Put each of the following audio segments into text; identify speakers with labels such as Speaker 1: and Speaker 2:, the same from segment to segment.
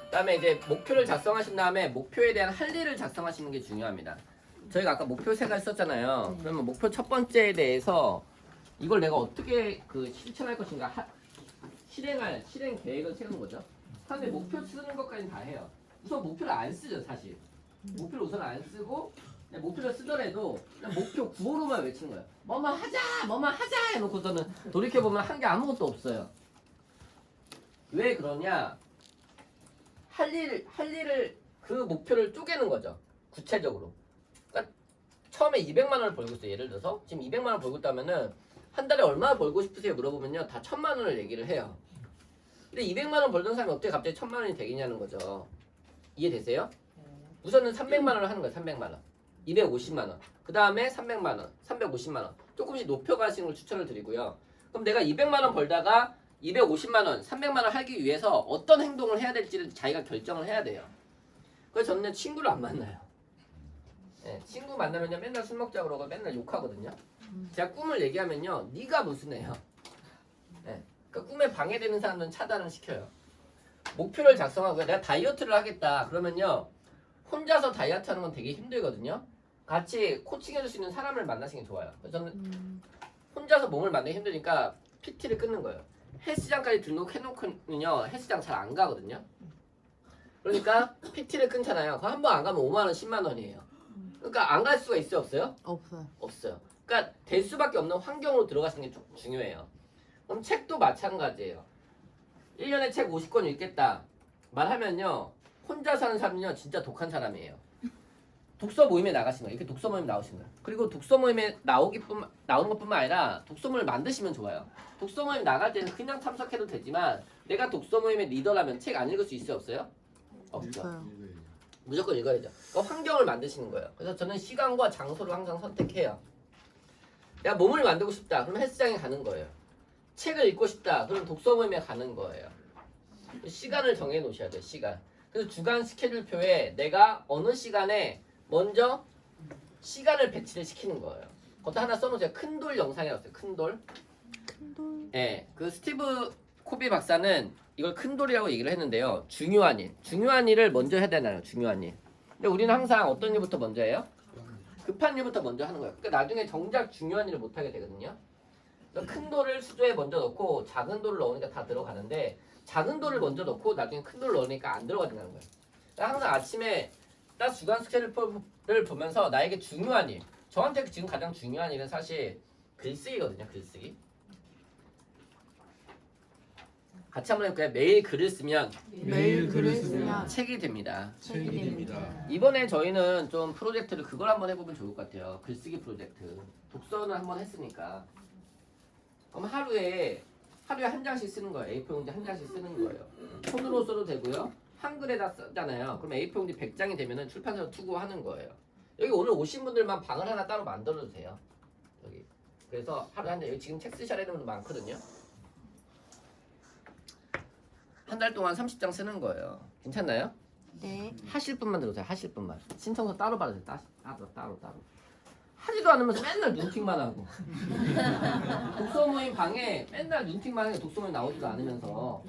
Speaker 1: 그다음에 이제 목표를 작성하신 다음에 목표에 대한 할 일을 작성하시는 게 중요합니다. 저희가 아까 목표 세 가지 썼잖아요. 그러면 목표 첫 번째에 대해서 이걸 내가 어떻게 그 실천할 것인가 실행 계획을 세우는 거죠. 사람들이 목표 쓰는 것까지는 다 해요. 우선 목표를 안 쓰죠, 사실. 목표를 우선 안 쓰고 그냥 목표를 쓰더라도 그냥 목표 구호로만 외치는 거예요. 뭐만 하자 해놓고서는 돌이켜보면 한 게 아무것도 없어요. 왜 그러냐? 할 일을 그 목표를 쪼개는 거죠. 구체적으로. 그러니까 처음에 200만 원을 벌고 있어요. 예를 들어서 지금 200만 원 벌고 있다면은 한 달에 얼마 벌고 싶으세요? 물어보면요. 다 1000만 원을 얘기를 해요. 근데 200만 원 벌던 사람이 어떻게 갑자기 1000만 원이 되겠냐는 거죠. 이해되세요? 우선은 300만 원을 하는 거예요. 300만 원. 250만 원. 그 다음에 300만 원, 350만 원. 조금씩 높여가시는 걸 추천을 드리고요. 그럼 내가 200만 원 벌다가 250만 원, 300만 원 하기 위해서 어떤 행동을 해야 될지를 자기가 결정을 해야 돼요. 그래서 저는 친구를 안 만나요. 네, 친구 만나면요 맨날 술 먹자 그러고 맨날 욕하거든요. 제가 꿈을 얘기하면요 네가 무슨 애요. 네, 그러니까 꿈에 방해되는 사람들은 차단을 시켜요. 목표를 작성하고요. 내가 다이어트를 하겠다 그러면요 혼자서 다이어트 하는 건 되게 힘들거든요. 같이 코칭해줄 수 있는 사람을 만나시는 게 좋아요. 그래서 저는 혼자서 몸을 만들기 힘드니까 PT를 끊는 거예요. 헬스장까지 등록해놓고는요 헬스장 잘 안 가거든요. 그러니까 PT를 끊잖아요. 그럼 한 번 안 가면 5만 원, 10만 원이에요. 그러니까 안 갈 수가 있어요, 없어요?
Speaker 2: 없어요.
Speaker 1: 없어요. 그러니까 될 수밖에 없는 환경으로 들어가시는 게 중요해요. 그럼 책도 마찬가지예요. 1년에 책 50권 읽겠다 말하면요 혼자 사는 사람은요 진짜 독한 사람이에요. 독서 모임에 나가신 거예요. 이렇게 독서 모임 나오신 거예요. 그리고 독서 모임에 나오는 것뿐만 아니라 독서 모임을 만드시면 좋아요. 독서 모임 나갈 때는 그냥 참석해도 되지만 내가 독서 모임의 리더라면 책 안 읽을 수 있어요, 없어요? 없죠.
Speaker 2: 없어요.
Speaker 1: 무조건 읽어야죠. 그러니까 환경을 만드시는 거예요. 그래서 저는 시간과 장소를 항상 선택해요. 내가 몸을 만들고 싶다. 그럼 헬스장에 가는 거예요. 책을 읽고 싶다. 그럼 독서 모임에 가는 거예요. 시간을 정해 놓으셔야 돼요. 시간. 그래서 주간 스케줄표에 내가 어느 시간에 먼저 시간을 배치를 시키는 거예요. 그것도 하나 써놓으세요. 큰 돌 영상이라고 써요. 큰 돌.
Speaker 2: 큰 돌.
Speaker 1: 예, 그 스티브 코비 박사는 이걸 큰 돌이라고 얘기를 했는데요. 중요한 일을 먼저 해야 되나요? 중요한 일. 근데 우리는 항상 어떤 일부터 먼저 해요? 급한 일부터 먼저 하는 거예요. 그러니까 나중에 정작 중요한 일을 못 하게 되거든요. 그래서 큰 돌을 수조에 먼저 넣고 작은 돌을 넣으니까 다 들어가는데 작은 돌을 먼저 넣고 나중에 큰 돌을 넣으니까 안 들어가진다는 거예요. 그러니까 항상 아침에 딱 주간 스케줄표를 보면서 나에게 중요한 일, 저한테 지금 가장 중요한 일은 사실 글쓰기거든요. 글쓰기. 같이 한번 해볼까요? 매일 글을 쓰면
Speaker 2: 매일 글을 쓰면
Speaker 1: 책이 됩니다.
Speaker 2: 책이 됩니다.
Speaker 1: 이번에 저희는 좀 프로젝트를 그걸 한번 해보면 좋을 것 같아요. 글쓰기 프로젝트. 독서는 한번 했으니까. 그럼 하루에 한 장씩 쓰는 거예요. A4 용지 한 장씩 쓰는 거예요. 손으로 써도 되고요. 한글에다 쓰잖아요. 그럼 A4 용지 100장이 되면은 출판사로 투고하는 거예요. 여기 오늘 오신 분들만 방을 하나 따로 만들어도 돼요. 여기. 그래서 하루에 한 장. 여기 지금 책 쓰셔야 되는 분들 많거든요. 한 달 동안 30장 쓰는 거예요. 괜찮나요?
Speaker 2: 네.
Speaker 1: 하실 분만 들어오세요. 하실 분만. 신청서 따로 받으세요. 따로. 하지도 않으면서 맨날 눈팅만 하고. 독서 모임 방에 맨날 눈팅만 하고 독서 모임 나오지도 않으면서.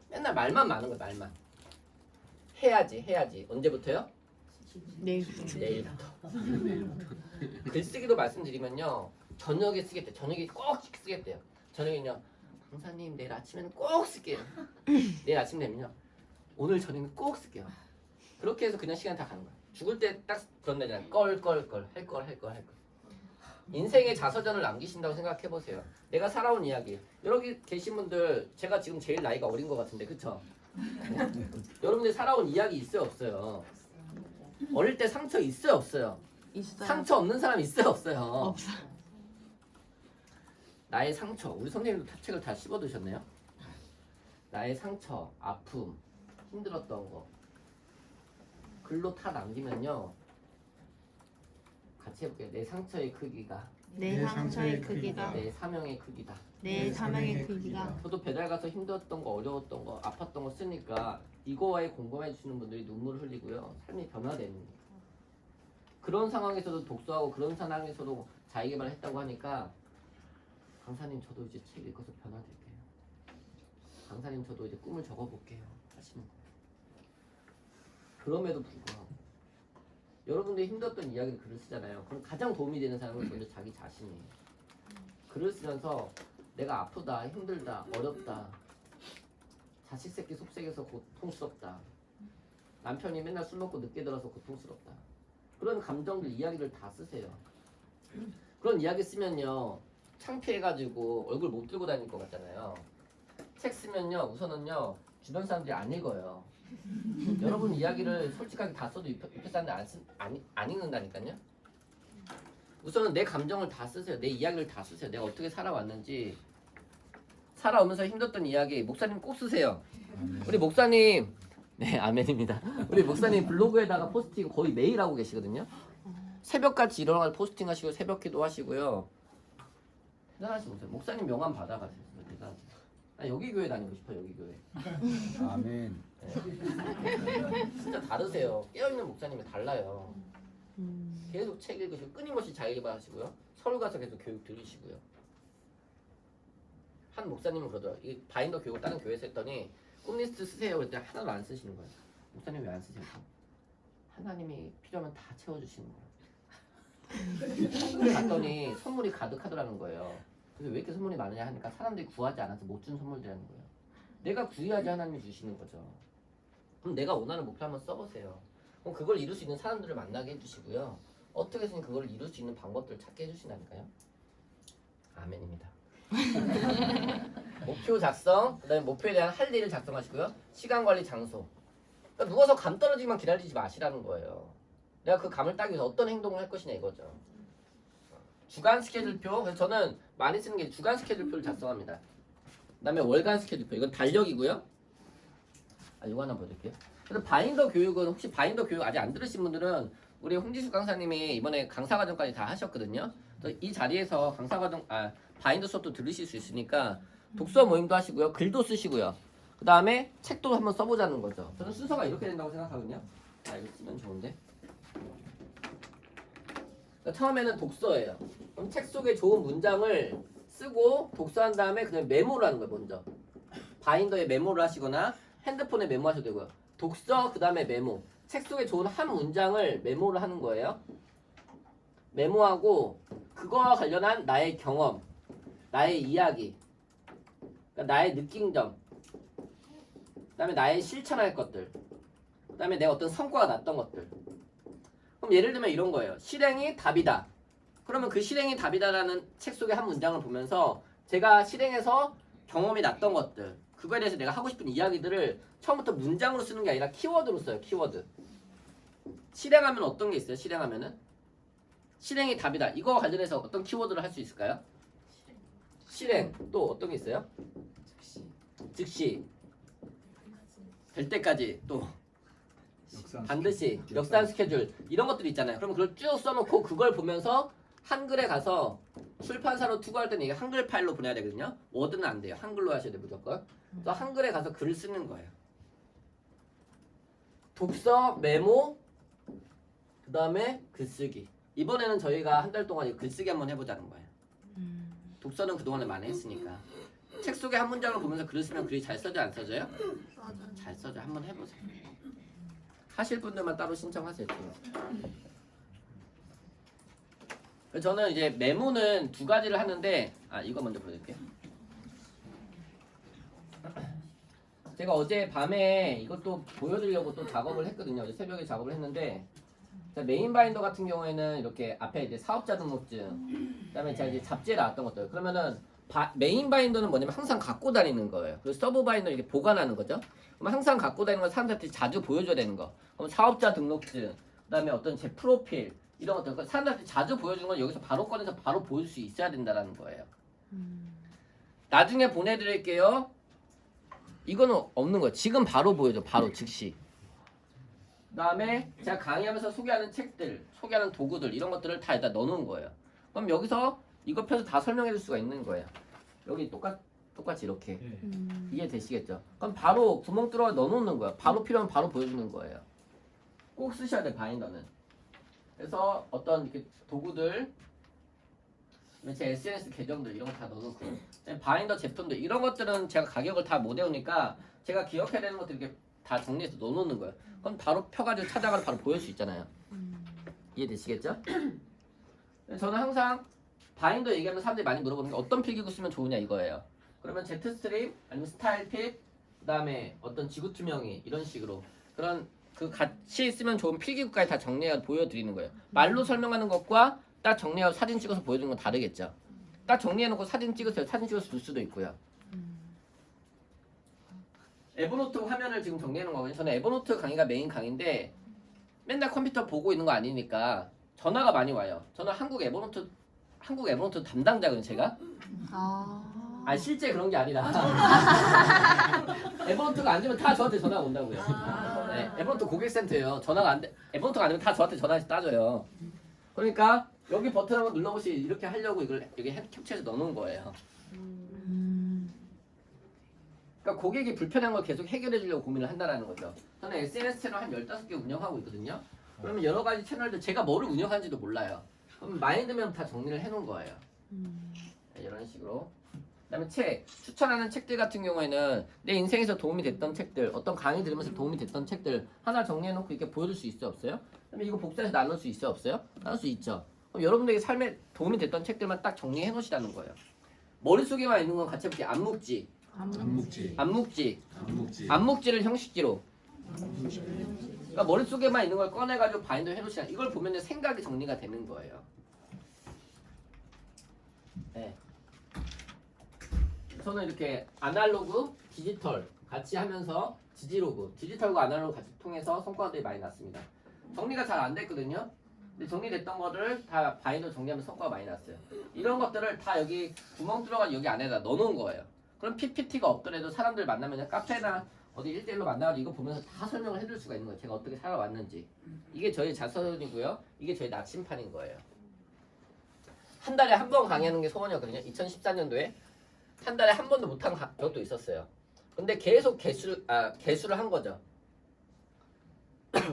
Speaker 1: 맨날 말만 많은 거예요. 말만. 해야지. 언제부터요? 내일부터. 글쓰기도 말씀드리면요. 저녁에 쓰겠대요. 저녁에 꼭 쓰겠대요. 저녁에는요. 강사님 내일 아침에는 꼭 쓸게요. 내일 아침 되면요. 오늘 저녁에는 꼭 쓸게요. 그렇게 해서 그냥 시간 다 가는 거야. 죽을 때 딱 그런 날이잖아요. 할 걸. 인생의 자서전을 남기신다고 생각해 보세요. 내가 살아온 이야기. 여기 계신 분들 제가 지금 제일 나이가 어린 것 같은데 그쵸? 여러분들 살아온 이야기 있어요 없어요? 어릴 때 상처 있어요 없어요?
Speaker 2: 있어요.
Speaker 1: 상처 없는 사람 있어요 없어요?
Speaker 2: 없어요.
Speaker 1: 나의 상처. 우리 선생님도 책을 다 씹어 드셨네요. 나의 상처, 아픔, 힘들었던 거 글로 다 남기면요. 같이 해볼게요. 내 상처의 크기가
Speaker 2: 내 상처의 크기가
Speaker 1: 내 사명의 크기다.
Speaker 2: 내 사명의 크기가
Speaker 1: 저도 배달 가서 힘들었던 거, 어려웠던 거, 아팠던 거 쓰니까 이거에 공감해 주시는 분들이 눈물을 흘리고요. 삶이 변화됩니다. 그런 상황에서도 독서하고 그런 상황에서도 자기개발을 했다고 하니까 강사님 저도 이제 책 읽어서 변화될게요. 강사님 저도 이제 꿈을 적어볼게요. 하시는 거예요. 그럼에도 불구하고 여러분들이 힘들었던 이야기를 글을 쓰잖아요. 그럼 가장 도움이 되는 사람은 먼저 자기 자신이에요. 글을 쓰면서 내가 아프다, 힘들다, 어렵다, 자식 새끼 속색에서 고통스럽다, 남편이 맨날 술 먹고 늦게 들어서 고통스럽다, 그런 감정들, 이야기를 다 쓰세요. 그런 이야기 쓰면요 창피해가지고 얼굴 못 들고 다닐 것 같잖아요. 책 쓰면요 우선은요 주변 사람들이 안 읽어요. 여러분 이야기를 솔직하게 다 써도 옆에 사람들 안 읽는다니까요. 우선은 내 감정을 다 쓰세요. 내 이야기를 다 쓰세요. 내가 어떻게 살아왔는지, 살아오면서 힘들었던 이야기 목사님 꼭 쓰세요. 우리 목사님, 네 아멘입니다. 우리 목사님 블로그에다가 포스팅 거의 매일 하고 계시거든요. 새벽같이 일어나서 포스팅 하시고 새벽 기도 하시고요. 대단하신 분이세요. 목사님 명함 받아가세요. 대단하세요. 나 여기 교회 다니고 싶어. 여기 교회.
Speaker 3: 아멘.
Speaker 1: 네. 진짜 다르세요. 깨어있는 목사님이 달라요. 계속 책 읽으시고 끊임없이 자기 개발하시고요. 서울 가서 계속 교육 들으시고요. 한 목사님은 그러더라고요. 이 바인더 교육 다른 교회에서 했더니 꿈리스트 쓰세요. 그랬더니 하나도 안 쓰시는 거예요. 목사님 왜 안 쓰세요? 하나님이 필요하면 다 채워주시는 거예요. 갔더니 선물이 가득하더라는 거예요. 그래서 왜 이렇게 선물이 많으냐 하니까 사람들이 구하지 않아서 못 준 선물들이라는 거예요. 내가 구해야지 하나님이 주시는 거죠. 그럼 내가 원하는 목표 한번 써보세요. 그럼 그걸 이룰 수 있는 사람들을 만나게 해주시고요. 어떻게 해서든 그걸 이룰 수 있는 방법들을 찾게 해주신다니까요. 아멘입니다. 목표 작성, 그 다음에 목표에 대한 할 일을 작성하시고요. 시간 관리, 장소. 그러니까 누워서 감 떨어지기만 기다리지 마시라는 거예요. 내가 그 감을 따기 위해서 어떤 행동을 할 것이냐 이거죠. 주간 스케줄표. 그래서 저는 많이 쓰는 게 주간 스케줄표를 작성합니다. 그 다음에 월간 스케줄표. 이건 달력이고요. 이거 하나 보여드릴게요. 그래서 바인더 교육은 혹시 바인더 교육 아직 안 들으신 분들은 우리 홍지수 강사님이 이번에 강사 과정까지 다 하셨거든요. 그래서 이 자리에서 강사 과정 바인더 수업도 들으실 수 있으니까 독서 모임도 하시고요. 글도 쓰시고요. 그 다음에 책도 한번 써보자는 거죠. 저는 순서가 이렇게 된다고 생각하거든요. 이거 쓰면 좋은데. 그러니까 처음에는 독서예요. 그럼 책 속에 좋은 문장을 쓰고 독서한 다음에 그냥 메모를 하는 거예요. 먼저 바인더에 메모를 하시거나 핸드폰에 메모하셔도 되고요. 독서 그 다음에 메모. 책 속에 좋은 한 문장을 메모를 하는 거예요. 메모하고 그거와 관련한 나의 경험, 나의 이야기, 그러니까 나의 느낀 점, 그 다음에 나의 실천할 것들, 그 다음에 내가 어떤 성과가 났던 것들. 그럼 예를 들면 이런 거예요. 실행이 답이다. 그러면 그 실행이 답이다라는 책 속의 한 문장을 보면서 제가 실행해서 경험이 났던 것들, 그거에 대해서 내가 하고 싶은 이야기들을 처음부터 문장으로 쓰는 게 아니라 키워드로 써요. 키워드. 실행하면 어떤 게 있어요? 실행하면은 실행이 답이다. 이거 관련해서 어떤 키워드를 할 수 있을까요? 실행. 또 어떤 게 있어요? 즉시. 될 때까지. 또 반드시. 역산 스케줄. 이런 것들이 있잖아요. 그럼 그걸 쭉 써놓고 그걸 보면서 한글에 가서 출판사로 투고할 때는 이게 한글 파일로 보내야 되거든요. 워드는 안 돼요. 한글로 하셔야 돼요. 무조건. 또 한글에 가서 글을 쓰는 거예요. 독서, 메모, 그 다음에 글쓰기. 이번에는 저희가 한 달 동안 이 글쓰기 한번 해보자는 거예요. 독서는 그동안에 많이 했으니까. 책 속에 한 문장을 보면서 글을 쓰면 글이 잘 써져 안 써져요? 잘 써져. 한번 해보세요. 하실 분들만 따로 신청하세요. 저는 이제 메모는 두 가지를 하는데 이거 먼저 보여드릴게요. 제가 어제 밤에 이것도 보여드리려고 또 작업을 했거든요. 어제 새벽에 작업을 했는데 메인 바인더 같은 경우에는 이렇게 앞에 이제 사업자 등록증, 그다음에 제가 이제 잡지에 나왔던 것들. 그러면은 메인 바인더는 뭐냐면 항상 갖고 다니는 거예요. 그리고 서브 바인더 이렇게 보관하는 거죠. 그럼 항상 갖고 다니는 건 사람들한테 자주 보여줘야 되는 거. 그럼 사업자 등록증, 그다음에 어떤 제 프로필 이런 것들 사람들한테 자주 보여주는 건 여기서 바로 꺼내서 바로 보여줄 수 있어야 된다라는 거예요. 나중에 보내드릴게요. 이거는 없는 거예요. 지금 바로 보여줘. 바로 즉시. 그 다음에 제가 강의하면서 소개하는 책들, 소개하는 도구들 이런 것들을 다 여기다 넣어놓은 거예요. 그럼 여기서 이거 펴서 다 설명해 줄 수가 있는 거예요. 여기 똑같이 이렇게. 이해되시겠죠? 그럼 바로 구멍 뚫어 넣어놓는 거예요. 바로 필요하면 바로 보여주는 거예요. 꼭 쓰셔야 돼요. 바인더는. 그래서 어떤 이렇게 도구들 제 SNS 계정들 이런 거 다 넣어놓고 바인더 제품들 이런 것들은 제가 가격을 다 못 외우니까 제가 기억해야 되는 것들 이렇게 다 정리해서 넣어놓는 거예요. 그럼 바로 펴가지고 찾아가서 바로 보일 수 있잖아요. 이해되시겠죠? 저는 항상 바인더 얘기하면 사람들이 많이 물어보는 게 어떤 필기구 쓰면 좋으냐 이거예요. 그러면 제트스트림 아니면 스타일픽 그다음에 어떤 지구투명이 이런 식으로 그런 그 같이 쓰면 좋은 필기구까지 다 정리해서 보여드리는 거예요. 말로 설명하는 것과 딱 정리하고 사진 찍어서 보여드리는 건 다르겠죠. 딱 정리해놓고 사진 찍으세요. 사진 찍어서 줄 수도 있고요. 에버노트 화면을 지금 정리해놓은 거거든요. 저는 에버노트 강의가 메인 강의인데 맨날 컴퓨터 보고 있는 거 아니니까 전화가 많이 와요. 저는 한국 에버노트 담당자거든요. 제가. 아 실제 그런 게 아니라 에버노트가 안 되면 다 저한테 전화가 온다고요. 네, 에버노트 고객센터예요. 전화가 안 돼. 에버노트가 안 되면 다 저한테 전화해서 따져요. 그러니까 여기 버튼 한번 눌러보시 이렇게 하려고 이걸 여기 캡처해서 넣어놓은 거예요. 그러니까 고객이 불편한 걸 계속 해결해 주려고 고민을 한다는 거죠. 저는 SNS 채널 한 15개 운영하고 있거든요. 그러면 여러 가지 채널들 제가 뭐를 운영하는지도 몰라요. 그럼 마인드맵 다 정리를 해놓은 거예요. 네, 이런 식으로. 그다음에 책, 추천하는 책들 같은 경우에는 내 인생에서 도움이 됐던 책들, 어떤 강의 들으면서 도움이 됐던 책들 하나 정리해놓고 이렇게 보여줄 수 있어 없어요? 그다음에 이거 복사해서 나눌 수 있어 없어요? 나눌 수 있죠. 그럼 여러분들에게 삶에 도움이 됐던 책들만 딱 정리해 놓으시라는 거예요. 머릿속에만 있는 건 같이 해볼게요. 안묵지. 안묵지를 형식지로. 그러니까 머릿속에만 있는 걸 꺼내가지고 바인더 해놓으시라. 이걸 보면 생각이 정리가 되는 거예요. 네. 저는 이렇게 아날로그, 디지털 같이 하면서 디지털과 아날로그 같이 통해서 성과들이 많이 났습니다. 정리가 잘 안 됐거든요. 근데 정리됐던 거를 다 바인더 정리하면 성과가 많이 났어요. 이런 것들을 다 여기 구멍 들어가 여기 안에다 넣어놓은 거예요. 그럼 PPT가 없더라도 사람들 만나면 카페나 어디 1대1로 만나가지고 이거 보면서 다 설명을 해줄 수가 있는 거예요. 제가 어떻게 살아왔는지. 이게 저희 자서전이고요. 이게 저희 나침판인 거예요. 한 달에 한 번 강의하는 게 소원이었거든요. 2014년도에 한 달에 한 번도 못한 것도 있었어요. 근데 계속 개수를 한 거죠.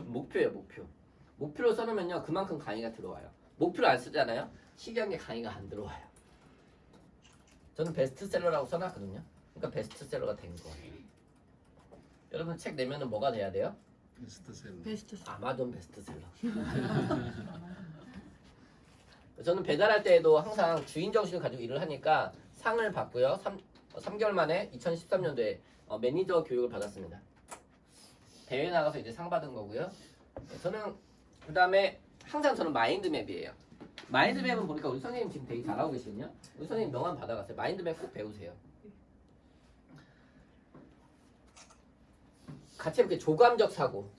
Speaker 1: 목표예요, 목표. 목표로 써놓으면요, 그만큼 강의가 들어와요. 목표를 안 쓰잖아요. 신기한 게 강의가 안 들어와요. 저는 베스트셀러라고 써놨거든요. 그러니까 베스트셀러가 된 거예요. 여러분 책 내면은 뭐가 돼야 돼요?
Speaker 2: 베스트셀러.
Speaker 1: 아마존 베스트셀러. 저는 배달할 때에도 항상 주인 정신을 가지고 일을 하니까 상을 받고요. 3개월 만에 2013년도에 매니저 교육을 받았습니다. 대회 나가서 이제 상 받은 거고요. 저는 그 다음에 항상 저는 마인드맵이에요. 마인드맵은 보니까 우리 선생님 지금 되게 잘하고 계시거든요. 우리 선생님 명함 받아갔어요. 마인드맵 꼭 배우세요. 같이 이렇게 조감적 사고.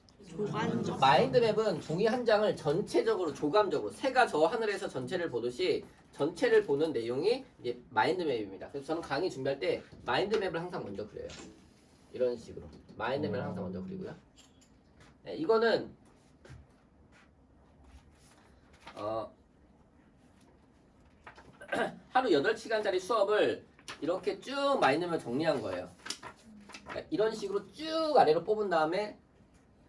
Speaker 1: 마인드맵은 종이 한 장을 전체적으로 조감적으로 새가 저 하늘에서 전체를 보듯이 전체를 보는 내용이 이제 마인드맵입니다. 그래서 저는 강의 준비할 때 마인드맵을 항상 먼저 그려요. 이런 식으로 마인드맵을 항상 먼저 그리고요. 네, 이거는 하루 8시간짜리 수업을 이렇게 쭉 마인드맵을 정리한 거예요. 그러니까 이런 식으로 쭉 아래로 뽑은 다음에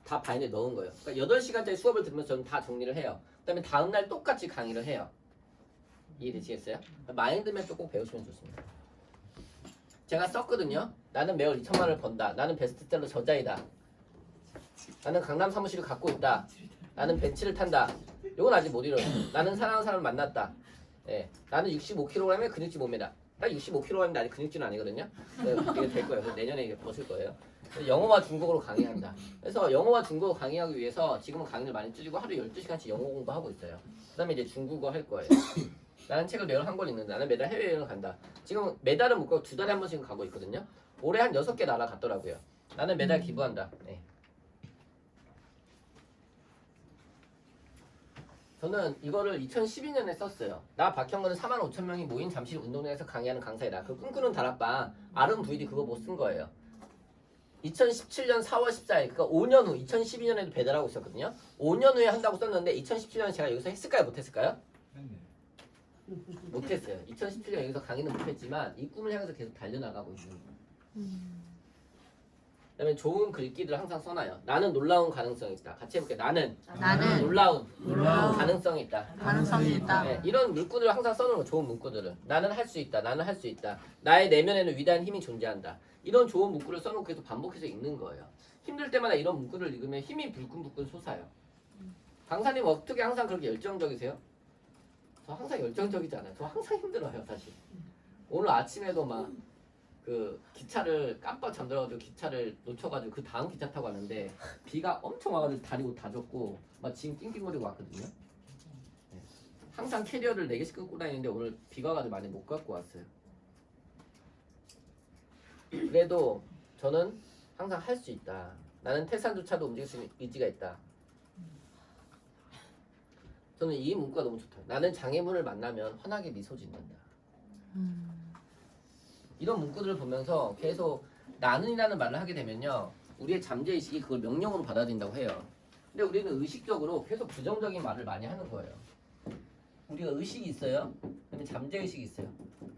Speaker 1: 다 바인드에 넣은 거예요. 그러니까 8시간짜리 수업을 들으면서 저는 다 정리를 해요. 그 다음에 다음날 똑같이 강의를 해요. 이해되시겠어요? 마인드맵도 꼭 배우시면 좋습니다. 제가 썼거든요. 나는 매월 2천만 원을 번다. 나는 베스트셀러 저자이다. 나는 강남 사무실을 갖고 있다. 나는 벤츠를 탄다. 이건 아직 못 이뤄요. 나는 사랑하는 사람을 만났다. 예, 나는 65kg의 근육질 몸매다. 딱 65kg인데 아직 근육질은 아니거든요. 이게 될 거예요. 그래서 내년에 이게 벗을 거예요. 영어와 중국어로 강의한다. 그래서 영어와 중국어 강의하기 위해서 지금은 강의를 많이 줄이고 하루 12시간씩 영어 공부하고 있어요. 그 다음에 이제 중국어 할 거예요. 나는 책을 매월 한 권 읽는다. 나는 매달 해외여행을 간다. 지금 매달은 못 가고 2달에 한 번씩은 가고 있거든요. 올해 한 6개 나라 갔더라고요. 나는 매달 기부한다. 네. 저는 이거를 2012년에 썼어요. 나 박형근은 45,000명이 모인 잠실 운동장에서 강의하는 강사이다. 그 꿈꾸는 다락방 RMVD 그거 못 쓴 거예요. 2017년 4월 14일 그러니까 5년 후 2012년에도 배달하고 있었거든요. 5년 후에 한다고 썼는데 2017년에 제가 여기서 했을까요? 못했을까요? 못했어요. 2017년 여기서 강의는 못했지만 이 꿈을 향해서 계속 달려나가고 있는 거예요. 그다음에 좋은 글귀들을 항상 써놔요. 나는 놀라운 가능성이 있다. 같이 해볼게요. 나는
Speaker 4: 나는
Speaker 1: 놀라운 가능성이 있다.
Speaker 4: 가능성이 있다.
Speaker 1: 네, 이런 문구들을 항상 써놓은 거 좋은 문구들을. 나는 할 수 있다. 나는 할 수 있다. 나의 내면에는 위대한 힘이 존재한다. 이런 좋은 문구를 써놓고 계속 반복해서 읽는 거예요. 힘들 때마다 이런 문구를 읽으면 힘이 불끈불끈 솟아요. 강사님 어떻게 항상 그렇게 열정적이세요? 저 항상 열정적이지 않아요. 저 항상 힘들어요, 사실. 오늘 아침에도 막 그 기차를 깜빡 잠들어가지고 기차를 놓쳐가지고 그 다음 기차 타고 왔는데 비가 엄청 와가지고 다리 옷 다 젖고 막 지금 낑낑거리고 왔거든요. 네. 항상 캐리어를 4개씩 끊고 다니는데 오늘 비가 와가지고 많이 못 갖고 왔어요. 그래도 저는 항상 할 수 있다. 나는 태산조차도 움직일 수 있는 의지가 있다. 저는 이 문구가 너무 좋다. 나는 장애물을 만나면 환하게 미소 짓는다. 이런 문구들을 보면서 계속 나는이라는 말을 하게 되면요, 우리의 잠재의식이 그걸 명령으로 받아들인다고 해요. 근데 우리는 의식적으로 계속 부정적인 말을 많이 하는 거예요. 우리가 의식이 있어요. 그다음에 잠재의식이 있어요.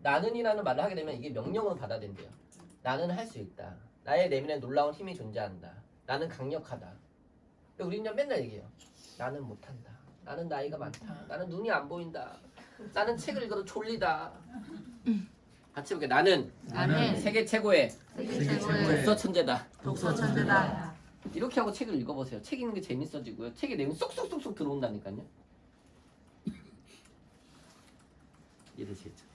Speaker 1: 나는이라는 말을 하게 되면 이게 명령으로 받아들인대요. 나는 할 수 있다. 나의 내면에 놀라운 힘이 존재한다. 나는 강력하다. 근데 우리는 맨날 얘기해요. 나는 못한다. 나는 나이가 많다. 나는 눈이 안 보인다. 나는 책을 읽어도 졸리다. 같이 해볼게요. 나는 세계 최고의 독서 천재다.
Speaker 4: 독서 천재다.
Speaker 1: 이렇게 하고 책을 읽어보세요. 책 읽는 게 재밌어지고요. 책의 내용이 쏙쏙쏙쏙 들어온다니까요. 이해되시겠죠?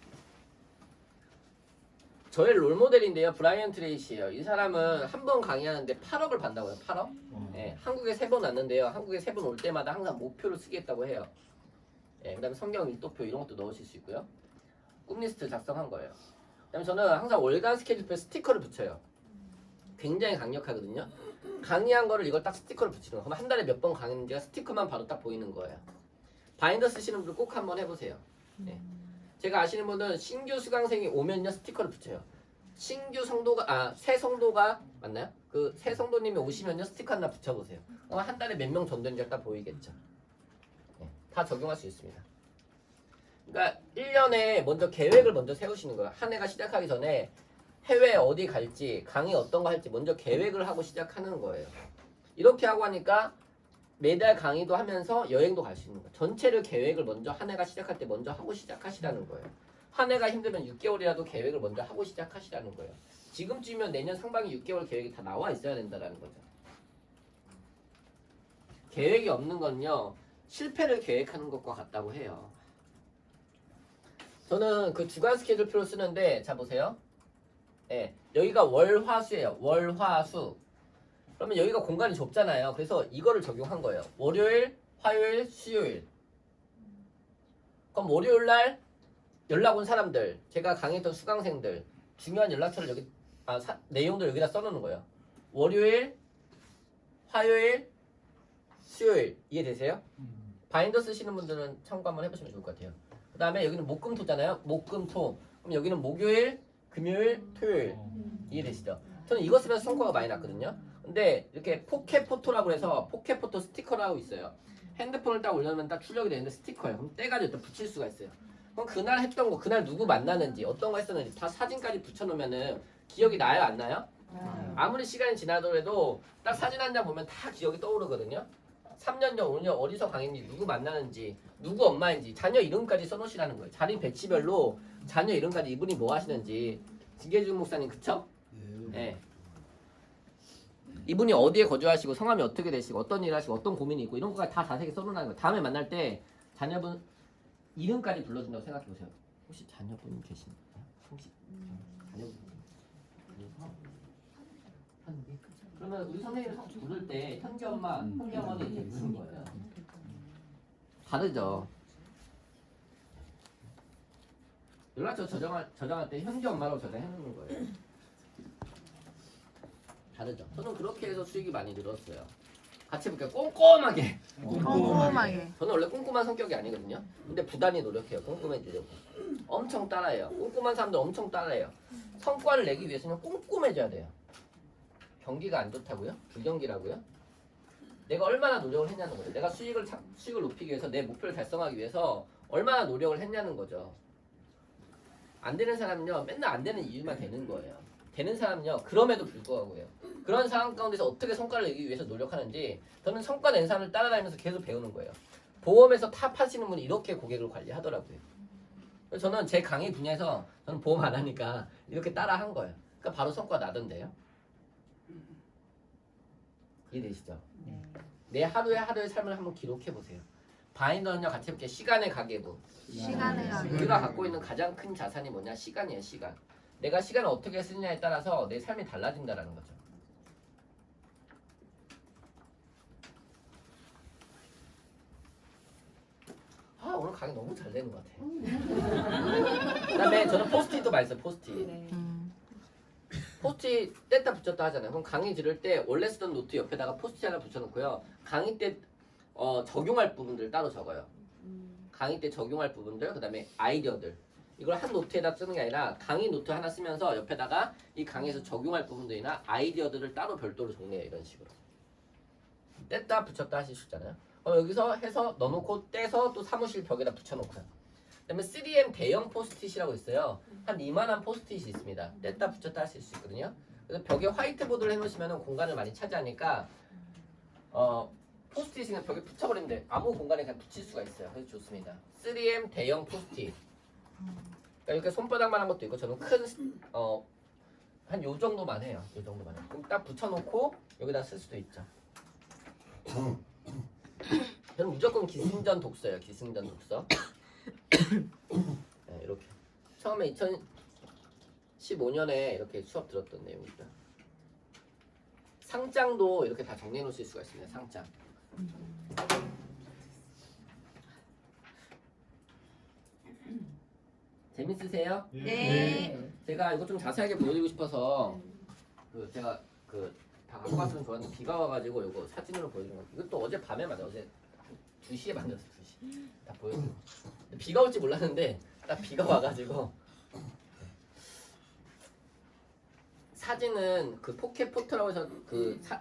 Speaker 1: 저의 롤모델인데요. 브라이언 트레이시예요. 이 사람은 한 번 강의하는데 8억을 받는다고요. 8억? 네, 한국에 3번 왔는데요. 한국에 3번 올 때마다 항상 목표를 쓰겠다고 해요. 네, 그 다음에 성경 일도표 이런 것도 넣으실 수 있고요. 꿈리스트 작성한 거예요. 그다음에 저는 항상 월간 스케줄표에 스티커를 붙여요. 굉장히 강력하거든요. 강의한 거를 이걸 딱 스티커를 붙이는 거. 그럼 한 달에 몇 번 강의했는지가 스티커만 바로 딱 보이는 거예요. 바인더 쓰시는 분들 꼭 한번 해보세요. 네. 제가 아시는 분은 신규 수강생이 오면요 스티커를 붙여요. 신규 성도가 새 성도가 맞나요? 그 새 성도님이 오시면요 스티커 하나 붙여보세요. 그럼 한 달에 몇 명 전도인지가 딱 보이겠죠. 네. 다 적용할 수 있습니다. 그러니까 1년에 먼저 계획을 먼저 세우시는 거예요. 한 해가 시작하기 전에 해외 어디 갈지 강의 어떤 거 할지 먼저 계획을 하고 시작하는 거예요. 이렇게 하고 하니까 매달 강의도 하면서 여행도 갈 수 있는 거예요. 전체를 계획을 먼저 한 해가 시작할 때 먼저 하고 시작하시라는 거예요. 한 해가 힘들면 6개월이라도 계획을 먼저 하고 시작하시라는 거예요. 지금쯤이면 내년 상반기 6개월 계획이 다 나와 있어야 된다는 거죠. 계획이 없는 건요 실패를 계획하는 것과 같다고 해요. 저는 그 주간 스케줄표를 쓰는데 자 보세요. 네, 여기가 월화수예요. 월화수. 그러면 여기가 공간이 좁잖아요. 그래서 이거를 적용한 거예요. 월요일, 화요일, 수요일. 그럼 월요일 날 연락 온 사람들, 제가 강의했던 수강생들 중요한 연락처를 여기 내용들 여기다 써놓는 거예요. 월요일, 화요일, 수요일. 이해되세요? 바인더 쓰시는 분들은 참고 한번 해보시면 좋을 것 같아요. 그 다음에 여기는 목금토잖아요. 목금토. 그럼 여기는 목요일, 금요일, 토요일. 이해되시죠? 저는 이거 쓰면서 성과가 많이 났거든요. 근데 이렇게 포켓포토라고 해서 포켓포토 스티커라고 있어요. 핸드폰을 딱 올려놓으면 딱 출력이 되는데 스티커예요. 그럼 떼가지고 또 붙일 수가 있어요. 그럼 그날 했던 거, 그날 누구 만나는지, 어떤 거 했었는지 다 사진까지 붙여놓으면은 기억이 나요, 안 나요? 아무리 시간이 지나더라도 딱 사진 한 장 보면 다 기억이 떠오르거든요. 3년 전, 5년 어디서 강했는지, 누구 만나는지, 누구 엄마인지, 자녀 이름까지 써놓으시라는 거예요. 자리 배치별로 자녀 이름까지 이분이 뭐 하시는지. 김계중 목사님 그쵸? 네. 이분이 어디에 거주하시고 성함이 어떻게 되시고 어떤 일을 하시고 어떤 고민이 있고 이런 거까지 다 자세히 써놓는 거예요. 다음에 만날 때 자녀분 이름까지 불러준다고 생각해보세요. 혹시 자녀분 계신가요? 혹시 자녀분 그러면 우리 선생님이 부를 때 현기 엄마, 현기 어머니 이렇게 부르는 거예요. 다르죠. 연락처 저장할 때 현기 엄마라고 저장해놓는 거예요. 다르죠. 저는 그렇게 해서 수익이 많이 늘었어요. 같이 해볼게요. 꼼꼼하게.
Speaker 4: 꼼꼼하게.
Speaker 1: 저는 원래 꼼꼼한 성격이 아니거든요. 근데 부단히 노력해요. 꼼꼼해지려고. 엄청 따라해요. 꼼꼼한 사람들 엄청 따라해요. 성과를 내기 위해서는 꼼꼼해져야 돼요. 경기가 안 좋다고요? 불경기라고요? 내가 얼마나 노력을 했냐는 거예요. 내가 수익을 높이기 위해서 내 목표를 달성하기 위해서 얼마나 노력을 했냐는 거죠. 안 되는 사람은요. 맨날 안 되는 이유만 되는 거예요. 되는 사람은요. 그럼에도 불구하고요. 그런 상황 가운데서 어떻게 성과를 내기 위해서 노력하는지 저는 성과 낸 사람을 따라다니면서 계속 배우는 거예요. 보험에서 탑하시는 분이 이렇게 고객을 관리하더라고요. 그래서 저는 제 강의 분야에서 저는 보험 안 하니까 이렇게 따라 한 거예요. 그러니까 바로 성과 나던데요. 이해되시죠? 내 하루의 삶을 한번 기록해 보세요. 바인더는요 같이 해볼게요. 시간의 가계부.
Speaker 4: 시간의 가계부.
Speaker 1: 우리가 갖고 있는 가장 큰 자산이 뭐냐? 시간이에요. 시간. 내가 시간을 어떻게 쓰느냐에 따라서 내 삶이 달라진다라는 거죠. 아 오늘 강의 너무 잘 되는 것 같아요. 그다음에 저는 포스트잇도 많이 써요. 포스트잇. 포스트잇 뗐다 붙였다 하잖아요. 그럼 강의 들을 때 원래 쓰던 노트 옆에다가 포스트잇 하나 붙여놓고요. 강의 때 적용할 부분들 따로 적어요. 강의 때 적용할 부분들, 그 다음에 아이디어들. 이걸 한 노트에다 쓰는 게 아니라 강의 노트 하나 쓰면서 옆에다가 이 강의에서 적용할 부분들이나 아이디어들을 따로 별도로 정리해요. 이런 식으로. 뗐다 붙였다 하실 수 있잖아요. 여기서 해서 넣어놓고 떼서 또 사무실 벽에다 붙여놓고요. 그 다음에 3M 대형 포스트잇이라고 있어요. 한 이만한 포스트잇이 있습니다. 뗐다 붙였다 하실 수 있거든요. 그래서 벽에 화이트보드를 해놓으시면 공간을 많이 차지하니까 포스트잇 그냥 벽에 붙여버리면 돼. 아무 공간에 그냥 붙일 수가 있어요. 그래서 좋습니다. 3M 대형 포스트잇. 그러니까 이렇게 손바닥만 한 것도 있고 저는 한 요 정도만 해요. 요 정도만 해요. 그럼 딱 붙여놓고 여기다 쓸 수도 있죠. 저는 무조건 기승전 독서예요. 기승전 독서. 네, 이렇게. 처음에 2015년에 이렇게 수업 들었던 내용입니다. 상장도 이렇게 다 정리해 놓으실 수가 있습니다. 상장. 재밌으세요?
Speaker 4: 네.
Speaker 1: 제가 이거 좀 자세하게 보여드리고 싶어서 제가 다 갖고 갔으면 좋았는데 비가 와가지고 이거 사진으로 보여드린 거예요. 이것도 어제 밤에 만들었어요. 어제 2시에 만들었어요. 2시. 다 보여드린 거. 비가 올지 몰랐는데 딱 비가 와가지고 사진은 그 포켓 포토라고 해서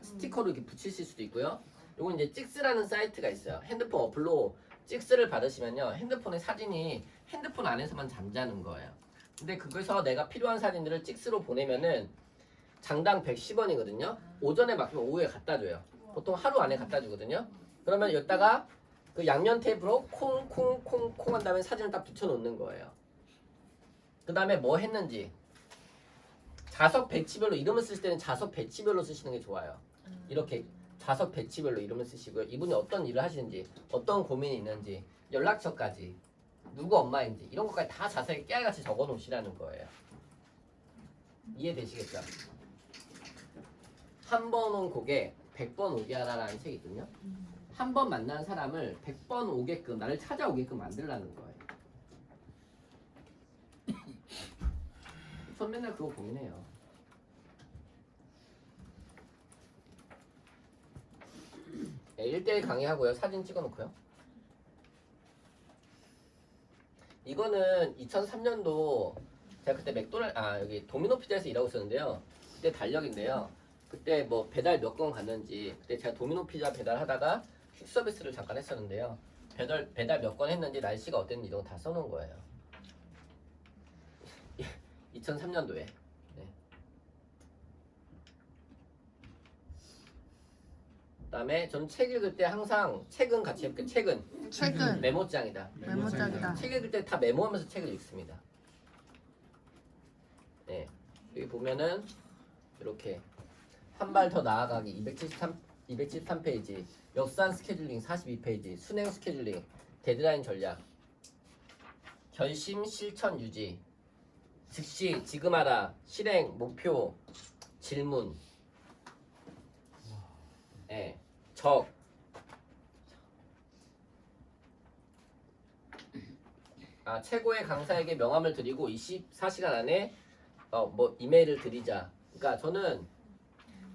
Speaker 1: 스티커로 이렇게 붙이실 수도 있고요. 요건 이제 찍스라는 사이트가 있어요. 핸드폰 어플로 찍스를 받으시면요. 핸드폰에 사진이 핸드폰 안에서만 잠자는 거예요. 근데 그거에서 내가 필요한 사진들을 찍스로 보내면은 장당 110원이거든요. 오전에 맡기면 오후에 갖다 줘요. 보통 하루 안에 갖다 주거든요. 그러면 여기다가 그 양면 테이프로 콩콩콩콩 한 다음에 사진을 딱 붙여 놓는 거예요. 그 다음에 뭐 했는지 자석 배치별로 이름을 쓰실 때는 자석 배치별로 쓰시는 게 좋아요. 이렇게 자석 배치별로 이름을 쓰시고요. 이분이 어떤 일을 하시는지, 어떤 고민이 있는지, 연락처까지, 누구 엄마인지 이런 것까지 다 자세히 깨알같이 적어 놓으시라는 거예요. 이해되시겠죠? 한 번 온 고객 100번 오게 하라라는 책이 있거든요. 한 번 만난 사람을 100번 오게끔, 나를 찾아오게끔 만들라는 거예요. 전 맨날 그거 고민해요. 네, 1대1 강의하고요. 사진 찍어놓고요. 이거는 2003년도 제가 그때 여기 도미노 피자에서 일하고 있었는데요. 그때 달력인데요. 그때 뭐 배달 몇 건 갔는지, 그때 제가 도미노 피자 배달하다가 퀵 서비스를 잠깐 했었는데요. 배달 몇 건 했는지, 날씨가 어땠는지 이런 거 다 써놓은 거예요. 2003년도에. 네. 그다음에 저는 책 읽을 때 항상 책은 같이 읽게. 책은 메모장이다.
Speaker 4: 메모장이다.
Speaker 1: 책 읽을 때 다 메모하면서 책을 읽습니다. 네. 여기 보면은 이렇게 한 발 더 나아가기 273페이지, 역산 스케줄링 42페이지, 순행 스케줄링, 데드라인 전략, 결심 실천 유지, 즉시 지금 하라, 실행 목표, 질문, 네. 최고의 강사에게 명함을 드리고 24시간 안에 뭐 이메일을 드리자. 그러니까 저는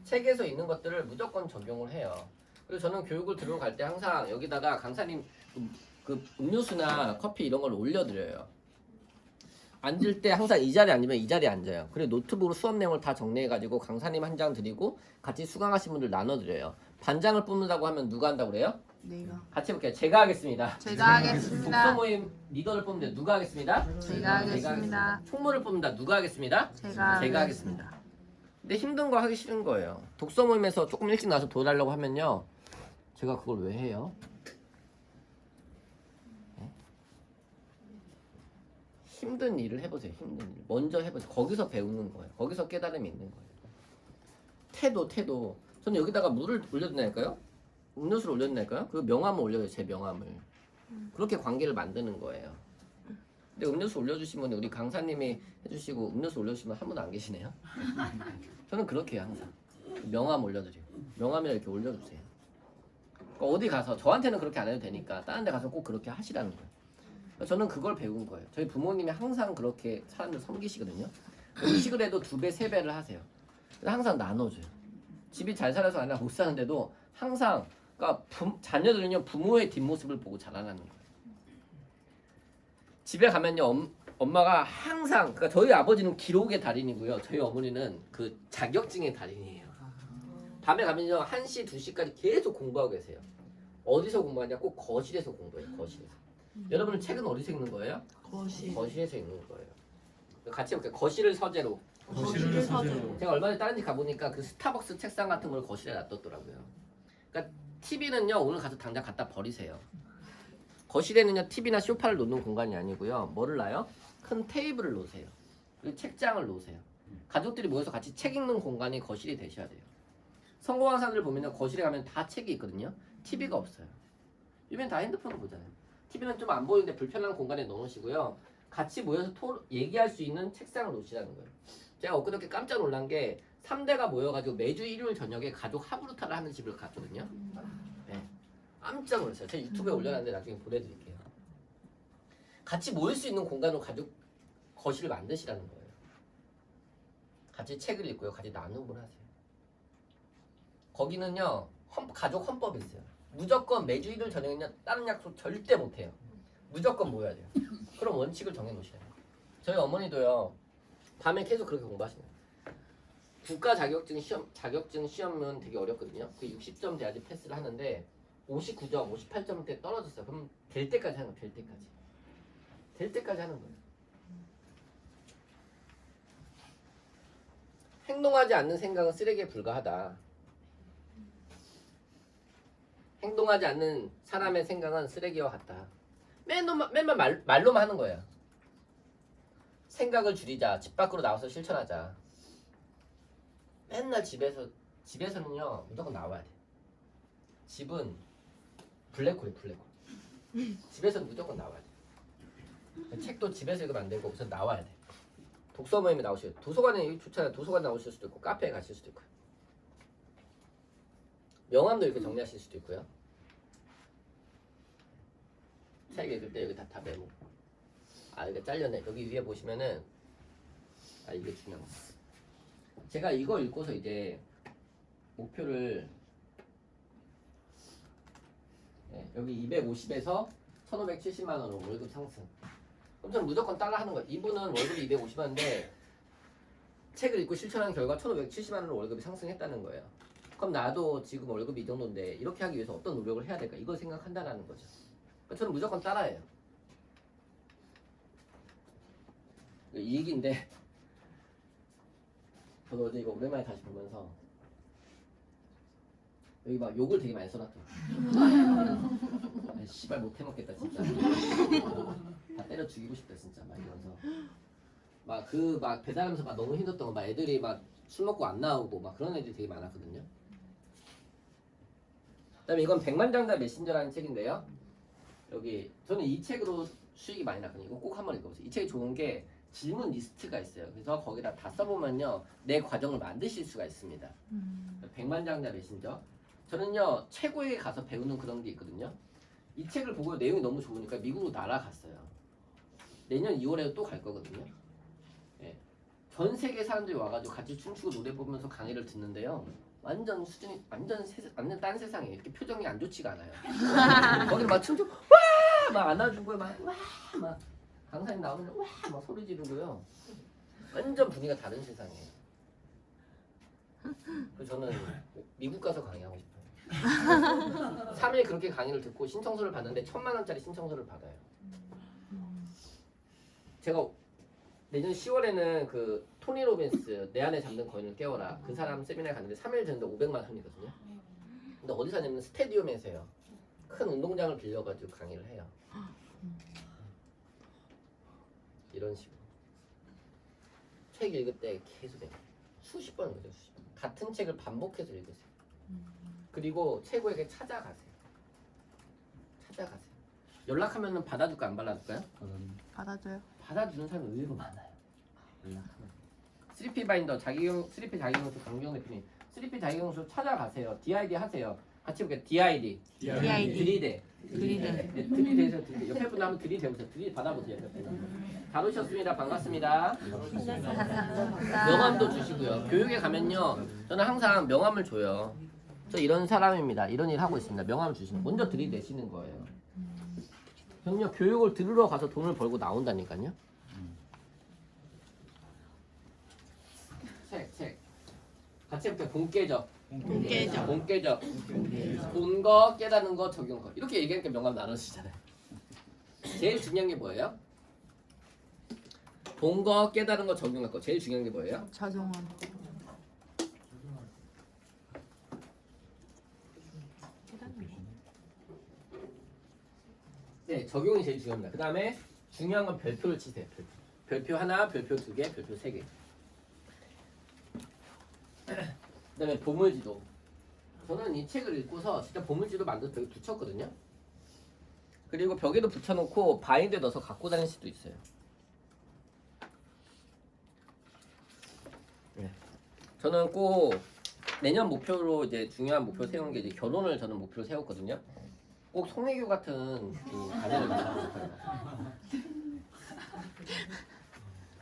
Speaker 1: 책에서 있는 것들을 무조건 적용을 해요. 그리고 저는 교육을 들으러 갈 때 항상 여기다가 강사님 그 음료수나 커피 이런 걸 올려드려요. 앉을 때 항상 이 자리에 앉으면 이 자리에 앉아요. 그리고 노트북으로 수업 내용을 다 정리해가지고 강사님 한 장 드리고 같이 수강하신 분들 나눠드려요. 반장을 뽑는다고 하면 누가 한다고 그래요?
Speaker 4: 내가.
Speaker 1: 같이 해볼게요. 제가 하겠습니다.
Speaker 4: 제가 하겠습니다.
Speaker 1: 독서 모임 리더를 뽑는데 누가 하겠습니다?
Speaker 4: 제가 하겠습니다.
Speaker 1: 총무를 뽑는다. 누가 하겠습니다?
Speaker 4: 제가
Speaker 1: 하겠습니다. 근데 힘든 거 하기 싫은 거예요. 독서 모임에서 조금 일찍 나와서 도와달라고 하면요, 제가 그걸 왜 해요? 네? 힘든 일을 해보세요. 힘든 일 먼저 해보세요. 거기서 배우는 거예요. 거기서 깨달음이 있는 거예요. 태도. 저는 여기다가 물을 올려드릴까요? 음료수를 올려드릴까요? 그리고 명함을 올려요. 제 명함을. 그렇게 관계를 만드는 거예요. 근데 음료수 올려주신 분이 우리 강사님이 해주시고 음료수 올려주시면 한 분도 안 계시네요. 저는 그렇게 해요. 항상 명함 올려드리고 명함이라 이렇게 올려주세요. 그러니까 어디 가서 저한테는 그렇게 안 해도 되니까 다른 데 가서 꼭 그렇게 하시라는 거예요. 그러니까 저는 그걸 배운 거예요. 저희 부모님이 항상 그렇게 사람들 섬기시거든요. 음식을 해도 2배, 3배를 하세요. 그래서 항상 나눠줘요. 집이 잘 살아서 아니라 못 사는데도 항상, 그러니까 자녀들은요 부모의 뒷모습을 보고 자라나는 거예요. 집에 가면요 엄마가 항상, 그러니까 저희 아버지는 기록의 달인이고요, 저희 어머니는 그 자격증의 달인이에요. 밤에 가면요 1시, 2시까지 계속 공부하고 계세요. 어디서 공부하냐? 꼭 거실에서 공부해요. 거실에서. 여러분은 책은 어디서 읽는 거예요? 거실에서 읽는 거예요. 같이 해볼게요. 거실을 서재로.
Speaker 2: 거실을 서재로.
Speaker 1: 제가 얼마 전에 다른 집 가보니까 그 스타벅스 책상 같은 걸 거실에 놔뒀더라고요. 그러니까 TV는요 오늘 가서 당장 갖다 버리세요. 거실에는요 TV나 소파를 놓는 공간이 아니고요, 뭐를 놔요? 큰 테이블을 놓으세요. 그리고 책장을 놓으세요. 가족들이 모여서 같이 책 읽는 공간이 거실이 되셔야 돼요. 성공한 사람들 보면요 거실에 가면 다 책이 있거든요. TV가 없어요. 요즘 다 핸드폰을 보잖아요. TV는 좀 안 보이는데 불편한 공간에 넣으시고요, 같이 모여서 얘기할 수 있는 책상을 놓으시라는 거예요. 제가 엊그저께 깜짝 놀란 게 3대가 모여가지고 매주 일요일 저녁에 가족 하부루타를 하는 집을 갔거든요. 네. 깜짝 놀랐어요. 제가 유튜브에 올려놨는데 나중에 보내드릴게요. 같이 모일 수 있는 공간으로 가족 거실을 만드시라는 거예요. 같이 책을 읽고요, 같이 나눔을 하세요. 거기는요 가족 헌법이 있어요. 무조건 매주 일요일 저녁에는 다른 약속 절대 못해요. 무조건 모여야 돼요. 그런 원칙을 정해놓으셔야 돼요. 저희 어머니도요 밤에 계속 그렇게 공부하시네요. 국가 자격증 시험은 되게 어렵거든요. 그 60점 돼야지 패스를 하는데 59점, 58점대 떨어졌어요. 그럼 될 때까지 하는 거예요. 될 때까지 하는 거예요. 행동하지 않는 생각은 쓰레기에 불과하다. 행동하지 않는 사람의 생각은 쓰레기와 같다. 맨날 말로만 하는 거예요. 생각을 줄이자. 집 밖으로 나와서 실천하자. 맨날 집에서는요 무조건 나와야 돼. 집은 블랙홀이에요. 블랙홀. 집에서는 무조건 나와야 돼. 책도 집에서 읽으면 안 되고 우선 나와야 돼. 독서 모임에 나오셔야 돼. 도서관에 좋잖아요. 도서관 나오실 수도 있고 카페에 가실 수도 있고요. 명함도 이렇게 정리하실 수도 있고요. 책 읽을 때 여기 다 메모. 아 이게 잘렸네. 여기 위에 보시면은 이게 중요한 거. 제가 이거 읽고서 이제 목표를 여기 250에서 1,570만 원으로 월급 상승. 그럼 저는 무조건 따라하는 거예요. 이분은 월급이 250만인데 책을 읽고 실천한 결과 1,570만 원으로 월급이 상승했다는 거예요. 그럼 나도 지금 월급이 이 정도인데 이렇게 하기 위해서 어떤 노력을 해야 될까? 이걸 생각한다라는 거죠. 그러니까 저는 무조건 따라해요. 이 얘기인데 저도 어제 이거 오랜만에 다시 보면서 여기 막 욕을 되게 많이 써놨더라고요. 씨발 못 해먹겠다 진짜. 다 때려 죽이고 싶다 진짜 막 이러면서 막 배달하면서 막 너무 힘들었던 거 막 애들이 막 술 먹고 안 나오고 막 그런 애들이 되게 많았거든요. 그다음에 이건 백만장자 메신저라는 책인데요. 여기 저는 이 책으로 수익이 많이 났거든요. 이거 꼭 한번 읽어보세요. 이 책이 좋은 게 질문 리스트가 있어요. 그래서 거기다 다 써보면요 내 과정을 만드실 수가 있습니다. 백만장자 메신저. 저는요 최고에게 가서 배우는 그런 게 있거든요. 이 책을 보고 내용이 너무 좋으니까 미국으로 날아갔어요. 내년 2월에도 또 갈 거거든요. 예. 전 세계 사람들이 와가지고 같이 춤추고 노래 부르면서 강의를 듣는데요. 완전 수준이 완전 딴 세상이에요. 이렇게 표정이 안 좋지가 않아요. 거기를 막 춤추고 와! 막 안아준 거예요. 막 와! 막 강사님 나오면 와! 막 소리 지르고요. 완전 분위기가 다른 세상이에요. 그래서 저는 미국 가서 강의하고 싶어요. 3일 그렇게 강의를 듣고 신청서를 받는데 1,000만 원짜리 신청서를 받아요. 제가 내년 10월에는 그 토니 로빈스 내 안에 잠든 거인을 깨워라. 그 사람 세미나에 갔는데 3일 전인데 500만 원이거든요. 근데 어디서 하냐면 스테디움에서요. 큰 운동장을 빌려가지고 강의를 해요. 이런 식으로. 책 읽을 때 계속 해요. 수십 번 읽으세요. 수십 번. 같은 책을 반복해서 읽으세요. 그리고 최고에게 찾아가세요. 찾아가세요. 연락하면 받아줄까 안 받아줄까요?
Speaker 4: 받아줘요.
Speaker 1: 받아주는 사람이 의외로 많아요. 연락하면. 3P 바인더 3P 자기경수 강경 대표님 3P 자기경수 찾아가세요. DID 하세요. 같이 볼게요. DID 들이대. 들이대서 들이대. 옆에 분 한번 들이대보세요. 들이 받아보세요. 옆에 분. 잘 오셨습니다. 반갑습니다. 명함도 주시고요. 교육에 가면요. 저는 항상 명함을 줘요. 저 이런 사람입니다. 이런 일 하고 있습니다. 명함을 주시는. 먼저 들이대시는 거예요. 저는요 교육을 들으러 가서 돈을 벌고 나온다니까요. 책. 같이 해볼게요. 본깨적. 본 거, 깨닫는 거, 적용 거. 이렇게 얘기하니까 명함 나눠지잖아요. 제일 중요한 게 뭐예요? 본 거, 깨닫는 거, 적용할 거. 제일 중요한 게 뭐예요?
Speaker 4: 적용원.
Speaker 1: 네, 적용이 제일 중요합니다. 그 다음에 중요한 건 별표를 치세요. 별표 하나, 별표 두 개, 별표 세 개. 그 다음에 보물지도. 저는 이 책을 읽고서 진짜 보물지도 만들어서 벽에 붙였거든요. 그리고 벽에도 붙여놓고 바인드에 넣어서 갖고 다닐 수도 있어요. 네. 저는 꼭 내년 목표로 이제 중요한 목표 세우는 게 이제 결혼을 저는 목표로 세웠거든요. 꼭 송혜교 같은 그 아내를 만나고 싶어요.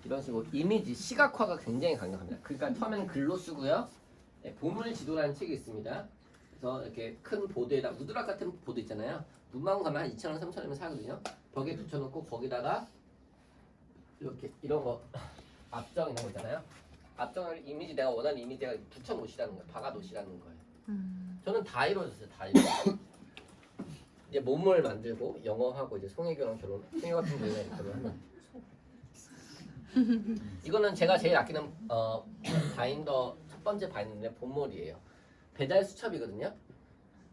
Speaker 1: 이런 식으로 이미지, 시각화가 굉장히 강력합니다. 그러니까 처음에는 글로 쓰고요. 네, 보물지도라는 책이 있습니다. 그래서 이렇게 큰 보드에다 우드락 같은 보드 있잖아요. 문방구 가면 한 2,000원, 3,000원이면 사거든요. 벽에 붙여놓고 거기다가 이렇게 이런 거 앞정 이런 거 있잖아요. 앞정을 이미지 내가 원하는 이미지가 붙여놓으시라는 거예요. 박아놓으시라는 거예요. 저는 다 이루어졌어요. 다 이루어졌어요. 이제 몸을 만들고 영어하고 이제 송혜교랑 결혼, 송혜 같은 분이랑 결혼하면 이거는 제가 제일 아끼는 바인더 첫 번째 바인더인데 본몰이에요. 배달 수첩이거든요.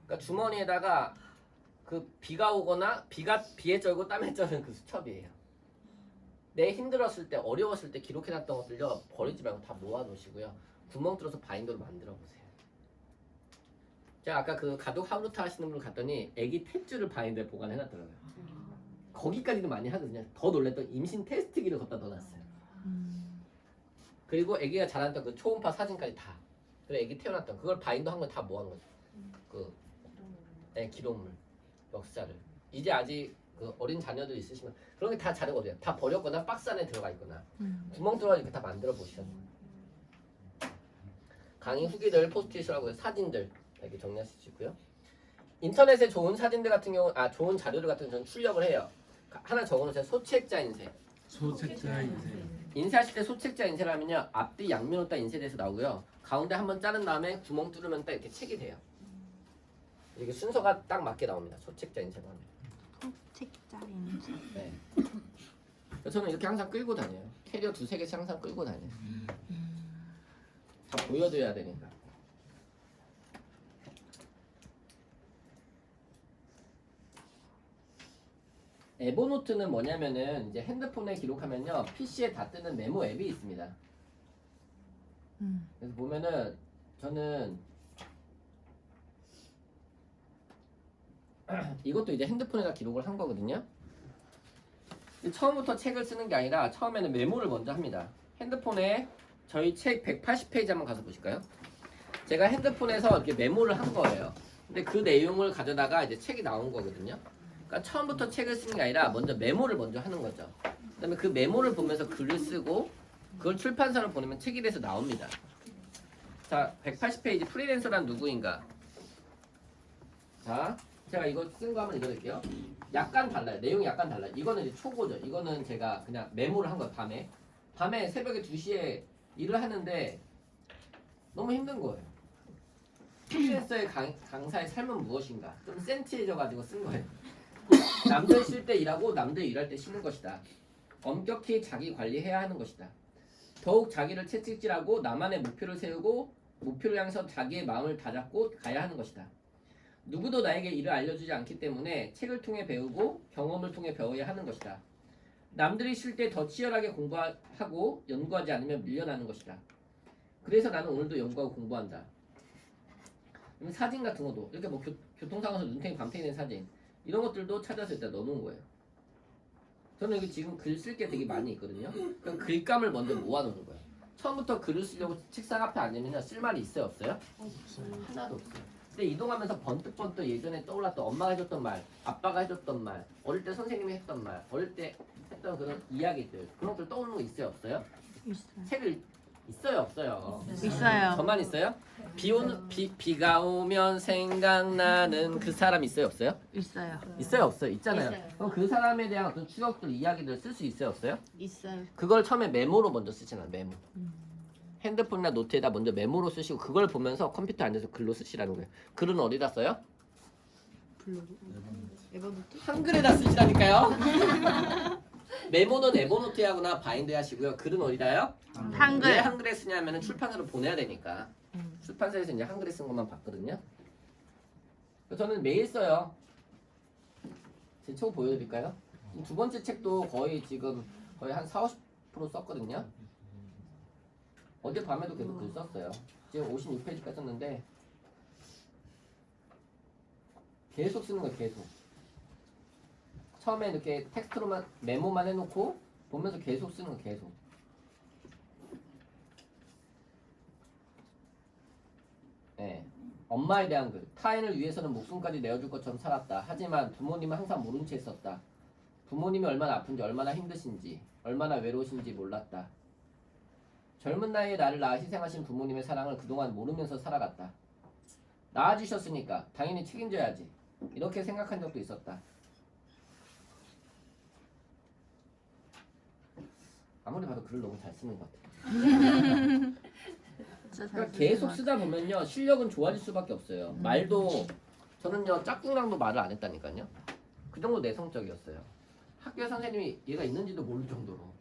Speaker 1: 그러니까 주머니에다가 그 비가 오거나 비에 쩔고 땀에 쩔은 그 수첩이에요. 내 힘들었을 때 어려웠을 때 기록해놨던 것들요 버리지 말고 다 모아놓으시고요. 구멍 뚫어서 바인더로 만들어보세요. 제가 아까 그 가독 하루타 하시는 분 갔더니 애기 탯줄을 바인더에 보관해놨더라고요. 거기까지도 많이 하거든요. 더 놀랬던 임신 테스트기를 갖다 넣어놨어요. 그리고 애기가 자랐던 그 초음파 사진까지 다. 그래 애기 태어났던 그걸 바인더 한 거 다 모아놓은 거죠. 그 기록물, 역사를. 이제 아직 그 어린 자녀들 있으시면 그런 게 다 자료거든요. 다 버렸거나 박스 안에 들어가 있거나 구멍 뚫어 이렇게 다 만들어 보시죠. 강의 후기들 포스트잇을 하고 사진들 이렇게 정리하실 수 있고요. 인터넷에 좋은 사진들 같은 경우, 좋은 자료들 같은 경우는 출력을 해요. 하나 적어놓으세요. 소책자 인쇄.
Speaker 2: 소책자 인쇄.
Speaker 1: 인쇄하실 때 소책자 인쇄를 하면요. 앞뒤 양면으로 딱 인쇄돼서 나오고요. 가운데 한번 자른 다음에 구멍 뚫으면 딱 이렇게 책이 돼요. 이렇게 순서가 딱 맞게 나옵니다. 소책자 인쇄로 하면.
Speaker 4: 소책자 인쇄.
Speaker 1: 네. 저는 이렇게 항상 끌고 다녀요. 캐리어 2-3개씩 항상 끌고 다녀요. 다 보여드려야 되니까. 에버노트는 뭐냐면은 이제 핸드폰에 기록하면요 PC에 다 뜨는 메모 앱이 있습니다. 그래서 보면은 저는 이것도 이제 핸드폰에다 기록을 한 거거든요. 처음부터 책을 쓰는 게 아니라 처음에는 메모를 먼저 합니다. 핸드폰에 저희 책 180페이지 한번 가서 보실까요? 제가 핸드폰에서 이렇게 메모를 한 거예요. 근데 그 내용을 가져다가 이제 책이 나온 거거든요. 그러니까 처음부터 책을 쓰는 게 아니라 먼저 메모를 먼저 하는 거죠. 그다음에 그 메모를 보면서 글을 쓰고 그걸 출판사를 보내면 책이 돼서 나옵니다. 자, 180페이지 프리랜서란 누구인가? 자, 제가 이거 쓴 거 한번 읽어드릴게요. 약간 달라요. 내용이 약간 달라요. 이거는 이제 초고죠. 이거는 제가 그냥 메모를 한 거예요. 밤에 새벽에 2시에 일을 하는데 너무 힘든 거예요. 프리랜서의 강사의 삶은 무엇인가? 좀 센티해져가지고 쓴 거예요. 남들 쉴 때 일하고 남들 일할 때 쉬는 것이다. 엄격히 자기 관리해야 하는 것이다. 더욱 자기를 채찍질하고 나만의 목표를 세우고 목표를 향해서 자기의 마음을 다잡고 가야 하는 것이다. 누구도 나에게 이를 알려주지 않기 때문에 책을 통해 배우고 경험을 통해 배워야 하는 것이다. 남들이 쉴 때 더 치열하게 공부하고 연구하지 않으면 밀려나는 것이다. 그래서 나는 오늘도 연구하고 공부한다. 사진 같은 것도 이렇게 뭐 교통사고에서 눈탱이 밤탱이 된 사진 이런 것들도 찾아서 일단 넣어놓은 거예요. 저는 여기 지금 글 쓸 게 되게 많이 있거든요. 그럼 글감을 먼저 모아놓는 거예요. 처음부터 글을 쓰려고 책상 앞에 앉으면 쓸 말이 있어요, 없어요? 하나도 없어요. 근데 이동하면서 번뜩번뜩 예전에 떠올랐던 엄마가 해줬던 말, 아빠가 해줬던 말, 어릴 때 선생님이 했던 말, 어릴 때 했던 그런 이야기들 그런 것들 떠오르는 거 있어요, 없어요?
Speaker 4: 있어요.
Speaker 1: 책을 있어요, 없어요?
Speaker 4: 있어요.
Speaker 1: 저만 있어요? 비가 오면 생각나는 그 사람 있어요, 없어요?
Speaker 4: 있어요.
Speaker 1: 있어요, 없어요? 있잖아요.
Speaker 5: 있어요.
Speaker 1: 그럼 그 사람에 대한 어떤 추억들, 이야기들 쓸 수 있어요, 없어요?
Speaker 4: 있어요.
Speaker 1: 그걸 처음에 메모로 먼저 쓰잖아요, 메모. 핸드폰이나 노트에다 먼저 메모로 쓰시고 그걸 보면서 컴퓨터 앉아서 글로 쓰시라는 거예요. 글은 어디다 써요?
Speaker 4: 블로그. 에버노트?
Speaker 1: 한글에다 쓰시라니까요. 메모는 에버노트에 하거나 바인드에 하시고요. 글은 어디다요?
Speaker 4: 한글.
Speaker 1: 왜 한글에 쓰냐면은 출판사로 보내야 되니까. 출판사에서 이제 한글에 쓴 것만 봤거든요. 그래서 저는 매일 써요. 제 책 보여드릴까요? 두 번째 책도 거의 지금 거의 한 40~50% 썼거든요. 어제 밤에도 계속 글 썼어요. 지금 56페이지까지 썼는데 계속 쓰는 거예요. 계속. 처음에 이렇게 텍스트로만 메모만 해놓고 보면서 계속 쓰는 거 계속. 네. 엄마에 대한 글. 타인을 위해서는 목숨까지 내어줄 것처럼 살았다. 하지만 부모님은 항상 모른 채 있었다. 부모님이 얼마나 아픈지, 얼마나 힘드신지, 얼마나 외로우신지 몰랐다. 젊은 나이에 나를 낳아 희생하신 부모님의 사랑을 그동안 모르면서 살아갔다. 낳아주셨으니까 당연히 책임져야지. 이렇게 생각한 적도 있었다. 아무리 봐도 글을 너무 잘 쓰는 것 같아요. 그러니까 계속 쓰다 보면요 실력은 좋아질 수밖에 없어요. 말도 저는요 짝꿍랑도 말을 안 했다니까요. 그 정도 내성적이었어요. 학교 선생님이 얘가 있는지도 모를 정도로.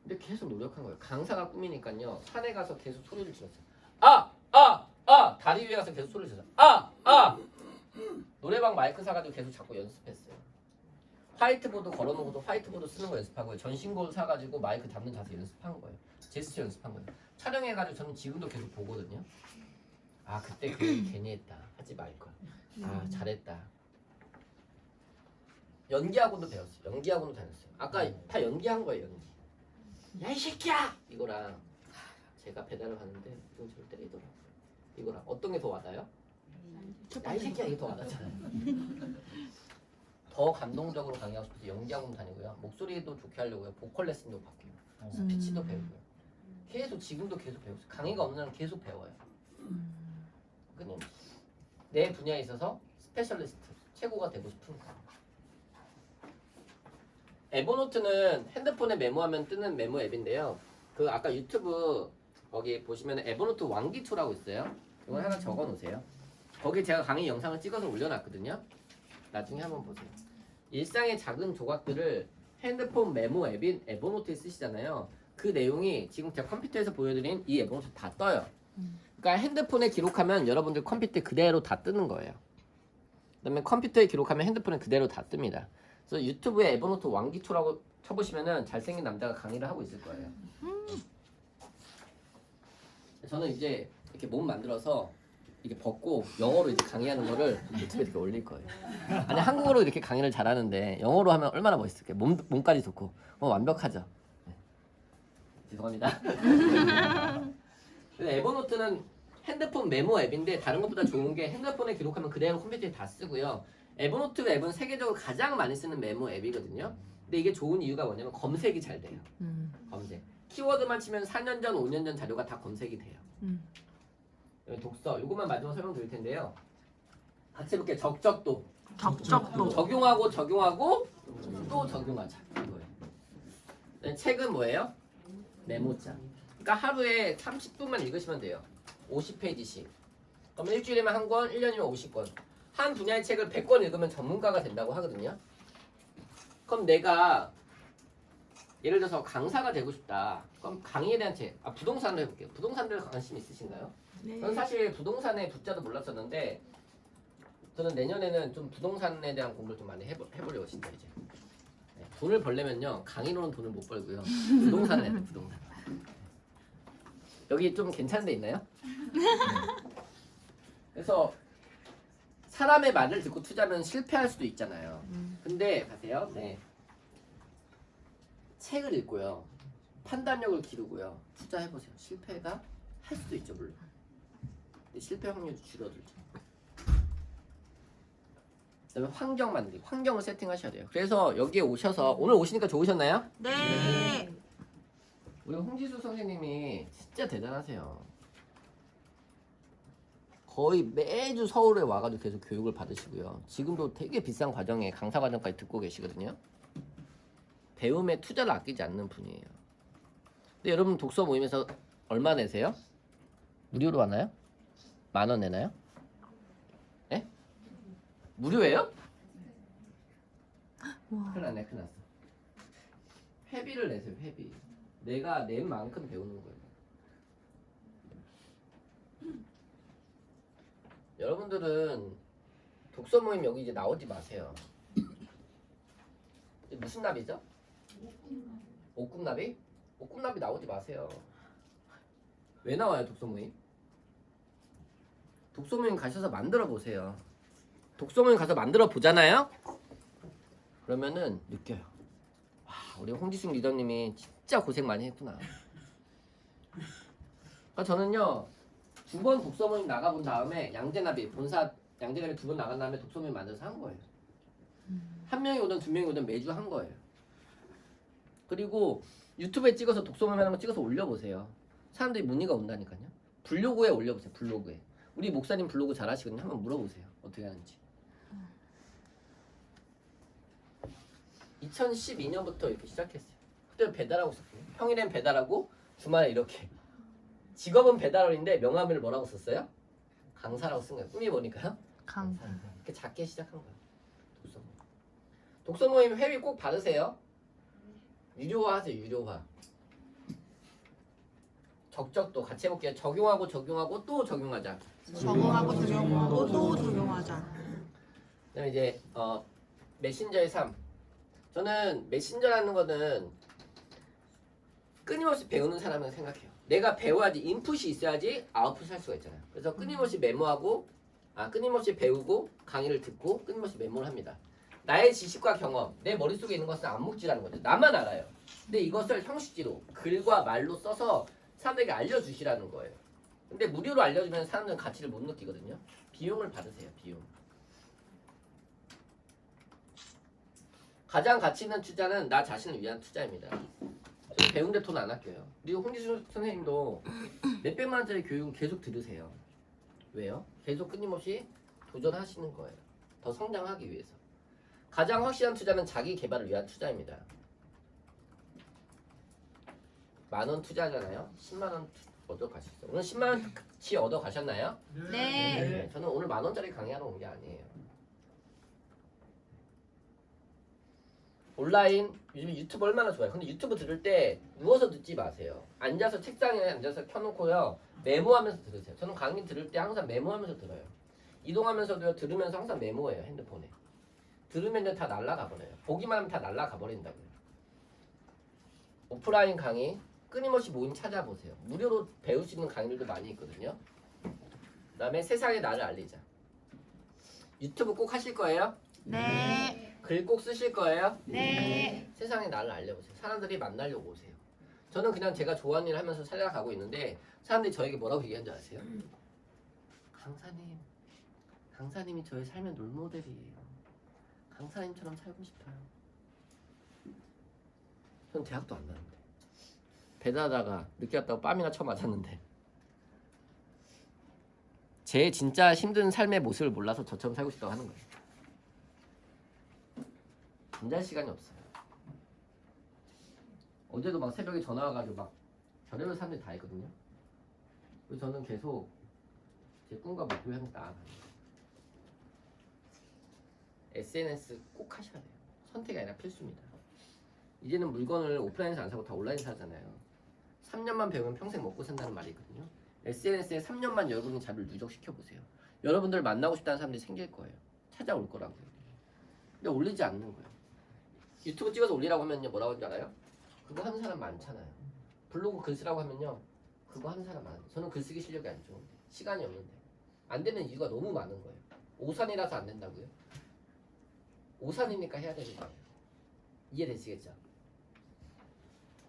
Speaker 1: 근데 계속 노력한 거예요. 강사가 꿈이니까요. 산에 가서 계속 소리를 질렀어요. 다리 위에 가서 계속 소리를 질렀어요. 노래방 마이크 사가지고 계속 자꾸 연습했어요. 화이트보드 걸어놓고도 화이트보드 쓰는 거 연습하고요. 전신고를 사가지고 마이크 잡는 자세 연습한 거예요. 제스처 연습한 거예요. 촬영해가지고 저는 지금도 계속 보거든요. 아 그때 그 얘기 괜히 했다. 하지 말걸. 아 잘했다. 연기학원도 배웠어요. 연기학원도 다녔어요. 아까 다 연기한 거예요. 연기. 야 이 새끼야! 이거랑 제가 배달을 하는데 이건 저를 때리더라고요. 이거랑 어떤 게 더 와닿아요? 야 이 새끼야 이게 더 와닿잖아요. 더 감동적으로 강의하고 싶어서 연기학원 다니고요. 목소리도 좋게 하려고요. 보컬 레슨도 받고요. 스피치도 배우고요. 계속 지금도 계속 배우세요. 강의가 없는 날은 계속 배워요. 그냥 내 분야에 있어서 스페셜리스트 최고가 되고 싶은 거. 에버노트는 핸드폰에 메모하면 뜨는 메모 앱인데요. 그 아까 유튜브 거기 보시면 에버노트 왕기초라고 있어요. 이걸 하나 적어 놓으세요. 거기 제가 강의 영상을 찍어서 올려놨거든요. 나중에 한번 보세요. 일상의 작은 조각들을 핸드폰 메모 앱인 에버노트에 쓰시잖아요. 그 내용이 지금 제가 컴퓨터에서 보여드린 이 에버노트 다 떠요. 그러니까 핸드폰에 기록하면 여러분들 컴퓨터에 그대로 다 뜨는 거예요. 그다음에 컴퓨터에 기록하면 핸드폰에 그대로 다 뜹니다. 그래서 유튜브에 에버노트 왕기초라고 쳐보시면은 잘생긴 남자가 강의를 하고 있을 거예요. 저는 이제 이렇게 몸 만들어서 이렇게 벗고 영어로 이제 강의하는 거를 유튜브에 이렇게 올릴 거예요. 아니 한국어로 이렇게 강의를 잘하는데 영어로 하면 얼마나 멋있을까요? 몸까지 좋고 완벽하죠. 네. 죄송합니다. 에버노트는 핸드폰 메모 앱인데 다른 것보다 좋은 게 핸드폰에 기록하면 그대로 컴퓨터에 다 쓰고요. 에버노트 앱은 세계적으로 가장 많이 쓰는 메모 앱이거든요. 근데 이게 좋은 이유가 뭐냐면 검색이 잘 돼요. 검색. 키워드만 치면 4년 전, 5년 전 자료가 다 검색이 돼요. 여기 독서, 요것만 마지막으로 설명드릴 텐데요. 같이 이렇게 적적도. 적용하고 또 적용하자. 이거예요. 책은 뭐예요? 메모장. 그러니까 하루에 30분만 읽으시면 돼요. 50페이지씩. 그럼 일주일이면 한 권, 1년이면 50권. 한 분야의 책을 100권 읽으면 전문가가 된다고 하거든요. 그럼 내가 예를 들어서 강사가 되고 싶다. 그럼 강의에 대한 부동산을 해볼게요. 부동산들 관심 있으신가요?
Speaker 4: 네.
Speaker 1: 저는 사실 부동산의 부자도 몰랐었는데 저는 내년에는 좀 부동산에 대한 공부를 좀 많이 해보려고 진짜 이제. 네, 돈을 벌려면요 강의로는 돈을 못 벌고요. 부동산을 해야 돼 부동산. 여기 좀 괜찮은 데 있나요? 그래서 사람의 말을 듣고 투자하면 실패할 수도 있잖아요. 근데 보세요. 네. 책을 읽고요. 판단력을 기르고요. 투자해보세요. 실패가 할 수도 있죠 물론. 근데 실패 확률이 줄어들죠. 그다음에 환경 만들기. 환경을 세팅하셔야 돼요. 그래서 여기에 오셔서 오늘 오시니까 좋으셨나요?
Speaker 4: 네.
Speaker 1: 우리 홍지수 선생님이 진짜 대단하세요. 거의 매주 서울에 와가지고 계속 교육을 받으시고요. 지금도 되게 비싼 과정에 강사 과정까지 듣고 계시거든요. 배움에 투자를 아끼지 않는 분이에요. 근데 여러분 독서 모임에서 얼마 내세요? 무료로 하나요? 10,000원 내나요? 예? 무료예요? 큰일 났네, 큰일 났어. 회비를 내세요, 회비. 내가 낸 만큼 배우는 거예요. 여러분들은 독서 모임 여기 이제 나오지 마세요. 이게 무슨 나비죠? 옥금나비? 옥금나비 나오지 마세요. 왜 나와요 독서 모임? 독서 모임 가셔서 만들어 보세요. 독서 모임 가서 만들어 보잖아요? 그러면은 느껴요. 와, 우리 홍지숙 리더님이 진짜 고생 많이 했구나. 그러니까 저는요 2번 독서 모임 나가본 다음에 양재나비 본사 양재나비 2번 나간 다음에 독서 모임 만들어서 한 거예요. 1명이 오든 2명이 오든 매주 한 거예요. 그리고 유튜브에 찍어서 독서 모임 하는 거 찍어서 올려보세요. 사람들이 문의가 온다니까요. 블로그에 올려보세요. 블로그에. 우리 목사님 블로그 잘 하시거든요. 한번 물어보세요. 어떻게 하는지. 2012년부터 이렇게 시작했어요. 그때 배달하고 있었어요. 평일엔 배달하고 주말에 이렇게. 직업은 배달원인데 명함을 뭐라고 썼어요? 강사라고 쓴 거예요. 꿈이 뭐니까요?
Speaker 4: 강사.
Speaker 1: 이렇게 작게 시작한 거예요. 독서 모임. 독서 모임 회비 꼭 받으세요. 유료화 하세요. 유료화. 적적도 같이 해볼게요. 적용하고 적용하고 또 적용하자.
Speaker 4: 적응하고 적용하고 또 적용하자.
Speaker 1: 그다음에 이제 메신저의 삶. 저는 메신저라는 거는 끊임없이 배우는 사람을 생각해요. 내가 배워야지 인풋이 있어야지 아웃풋을 할 수가 있잖아요. 그래서 끊임없이 메모하고 끊임없이 배우고 강의를 듣고 끊임없이 메모를 합니다. 나의 지식과 경험, 내 머릿속에 있는 것은 암묵지라는 거죠. 나만 알아요. 근데 이것을 형식지로 글과 말로 써서 사람들에게 알려주시라는 거예요. 근데 무료로 알려주면 사람들은 가치를 못 느끼거든요. 비용을 받으세요. 비용. 가장 가치 있는 투자는 나 자신을 위한 투자입니다. 저는 배우는데 돈 안 아껴요. 그리고 홍지수 선생님도 몇백만 원짜리 교육을 계속 들으세요. 왜요? 계속 끊임없이 도전하시는 거예요. 더 성장하기 위해서. 가장 확실한 투자는 자기 개발을 위한 투자입니다. 10,000원 투자하잖아요. 10만 원 얻어 가셨어요. 오늘 10만 원치 얻어 가셨나요?
Speaker 4: 네.
Speaker 1: 저는 오늘 10,000원짜리 강의하러 온 게 아니에요. 온라인 요즘 유튜브 얼마나 좋아요. 근데 유튜브 들을 때 누워서 듣지 마세요. 앉아서 책상에 앉아서 켜놓고요. 메모하면서 들으세요. 저는 강의 들을 때 항상 메모하면서 들어요. 이동하면서도요. 들으면서 항상 메모해요. 핸드폰에. 들으면 다 날아가 버려요. 보기만 하면 다 날아가 버린다고요. 오프라인 강의 끊임없이 모임 찾아보세요. 무료로 배울 수 있는 강의들도 많이 있거든요. 그 다음에 세상에 나를 알리자. 유튜브 꼭 하실 거예요?
Speaker 4: 네.
Speaker 1: 글 꼭 쓰실 거예요?
Speaker 4: 네.
Speaker 1: 세상에 나를 알려보세요. 사람들이 만나려고 오세요. 저는 그냥 제가 좋아하는 일을 하면서 살아가고 있는데 사람들이 저에게 뭐라고 얘기하는 줄 아세요? 강사님이 저의 삶의 롤모델이에요. 강사님처럼 살고 싶어요. 전 대학도 안 나는데 배달하다가 늦게 왔다고 뺨이나 쳐 맞았는데 제 진짜 힘든 삶의 모습을 몰라서 저처럼 살고 싶다고 하는 거예요. 잠잘 시간이 없어요. 어제도 막 새벽에 전화 와가지고 막 별의별 사람들이 다 있거든요. 그래서 저는 계속 제 꿈과 목표를 향해 나아가는 거예요. SNS 꼭 하셔야 돼요. 선택이 아니라 필수입니다. 이제는 물건을 오프라인에서 안 사고 다 온라인에서 사잖아요. 3년만 배우면 평생 먹고 산다는 말이 있거든요. SNS에 3년만 여러분이 자료를 누적시켜 보세요. 여러분들 만나고 싶다는 사람들이 생길 거예요. 찾아올 거라고요. 근데 올리지 않는 거예요. 유튜브 찍어서 올리라고 하면요 뭐라고 하는 줄 알아요? 그거 하는 사람 많잖아요. 블로그 글 쓰라고 하면요 그거 하는 사람 많아요. 저는 글쓰기 실력이 안 좋은데 시간이 없는데 안 되는 이유가 너무 많은 거예요. 오산이라서 안 된다고요? 오산이니까 해야 되는 거예요. 이해되시겠죠?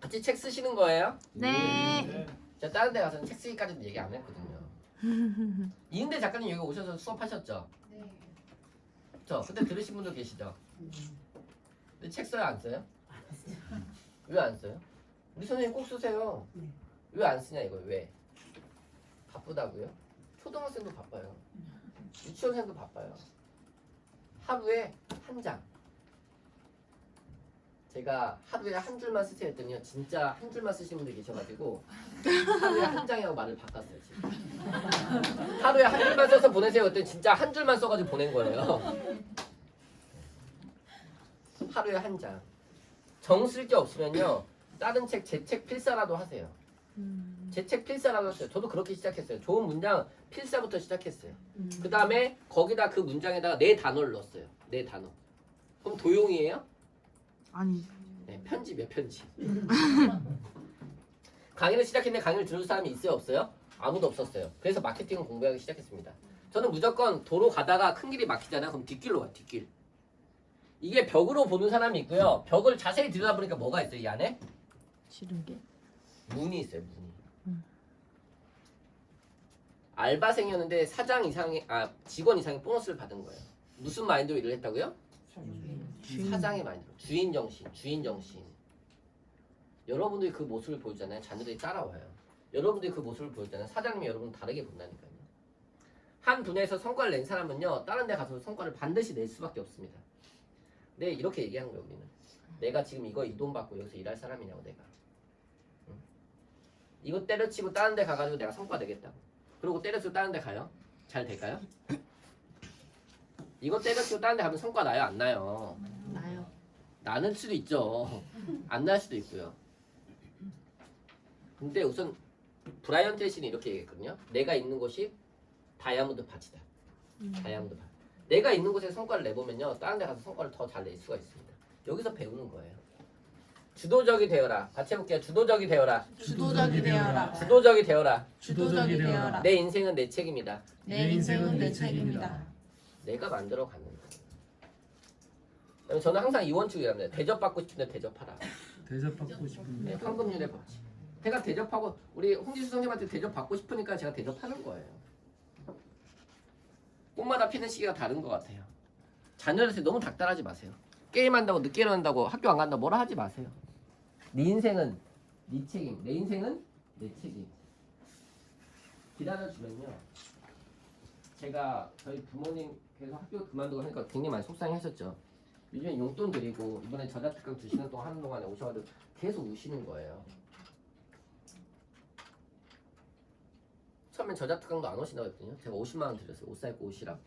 Speaker 1: 같이 책 쓰시는 거예요?
Speaker 4: 네.
Speaker 1: 제가 다른 데 가서는 책 쓰기까지는 얘기 안 했거든요. 이은대 작가님 여기 오셔서 수업하셨죠?
Speaker 5: 네.
Speaker 1: 저 그때 들으신 분들 계시죠? 근데 책 써요 안 써요? 왜 안 써요? 우리 선생님 꼭 쓰세요. 왜 안 쓰냐 이거예요. 왜? 바쁘다고요? 초등학생도 바빠요. 유치원생도 바빠요. 하루에 한 장. 제가 하루에 한 줄만 쓰세요 했더니요 진짜 한 줄만 쓰시는 분들이 계셔가지고 하루에 한 장이라고 말을 바꿨어요 지금. 하루에 한 줄만 써서 보내세요 했더니 진짜 한 줄만 써가지고 보낸 거예요. 하루에 한 장. 정 쓸 게 없으면요 다른 책 제 책 필사라도 하세요. 제 책 필사라도 했어요. 저도 그렇게 시작했어요. 좋은 문장 필사부터 시작했어요. 그 다음에 거기다 그 문장에다가 네 단어를 넣었어요. 네 단어. 그럼 도용이에요?
Speaker 4: 아니.
Speaker 1: 네, 편집이에요 편집. 강의를 시작했는데 강의를 들을 사람이 있어요 없어요? 아무도 없었어요. 그래서 마케팅을 공부하기 시작했습니다. 저는 무조건 도로 가다가 큰 길이 막히잖아요. 그럼 뒷길로 가요 뒷길. 이게 벽으로 보는 사람이 있고요. 벽을 자세히 들여다보니까 뭐가 있어요 이 안에?
Speaker 4: 싫은 게.
Speaker 1: 문이 있어요 문이. 알바생이었는데 사장 이상의 직원 이상의 보너스를 받은 거예요. 무슨 마인드로 일을 했다고요? 사장의 마인드로. 주인 정신. 여러분들이 그 모습을 보여주잖아요. 자녀들이 따라와요. 여러분들이 그 모습을 보여주잖아요. 사장님이 여러분 다르게 본다니까요. 한 분야에서 성과를 낸 사람은요. 다른 데 가서 성과를 반드시 낼 수밖에 없습니다. 근데 이렇게 얘기하는 거예요 우리는. 내가 지금 이거 이 돈 받고 여기서 일할 사람이냐고 내가. 응? 이거 때려치고 다른 데 가가지고 내가 성과 내겠다고. 그리고 때려치고 다른 데 가요? 잘 될까요? 이거 때려치고 다른 데 가면 성과 나요? 안 나요?
Speaker 4: 나요.
Speaker 1: 나는 수도 있죠. 안 날 수도 있고요. 근데 우선 브라이언 트레이시는 이렇게 얘기했거든요. 내가 있는 곳이 다이아몬드 밭이다. 다이아몬드 밭. 내가 있는 곳에 성과를 내보면요. 다른 데 가서 성과를 더 잘 낼 수가 있습니다. 여기서 배우는 거예요. 주도적이 되어라. 같이 해볼게요. 주도적이 되어라.
Speaker 4: 주도적이 되어라.
Speaker 1: 주도적이 되어라.
Speaker 4: 주도적이 되어라.
Speaker 1: 내 인생은 내 책임이다.
Speaker 4: 내 인생은 내 책임이다.
Speaker 1: 내가 만들어가는 거예요. 저는 항상 이 원칙을 합니다. 대접받고 싶은데 대접하라.
Speaker 2: 대접받고 싶은
Speaker 1: 네, 황금률의 법칙. 제가 대접하고 우리 홍지수 선생님한테 대접받고 싶으니까 제가 대접하는 거예요. 꽃마다 피는 시기가 다른 것 같아요. 자녀한테 너무 닥달하지 마세요. 게임한다고 늦게 일어난다고 학교 안 간다고 뭐라 하지 마세요. 네 인생은 네 책임, 내 인생은 내 책임. 기다려주면요. 제가 저희 부모님께서 학교 그만두고 하니까 굉장히 많이 속상해하셨죠. 요즘에 용돈 드리고 이번에 저자특강 2시간 동안 하는 동안에 오셔가지고 계속 우시는 거예요. 처음엔 저자특강도 안 오신다고 했거든요. 제가 50만 원 드렸어요. 옷 사입고 오시라고.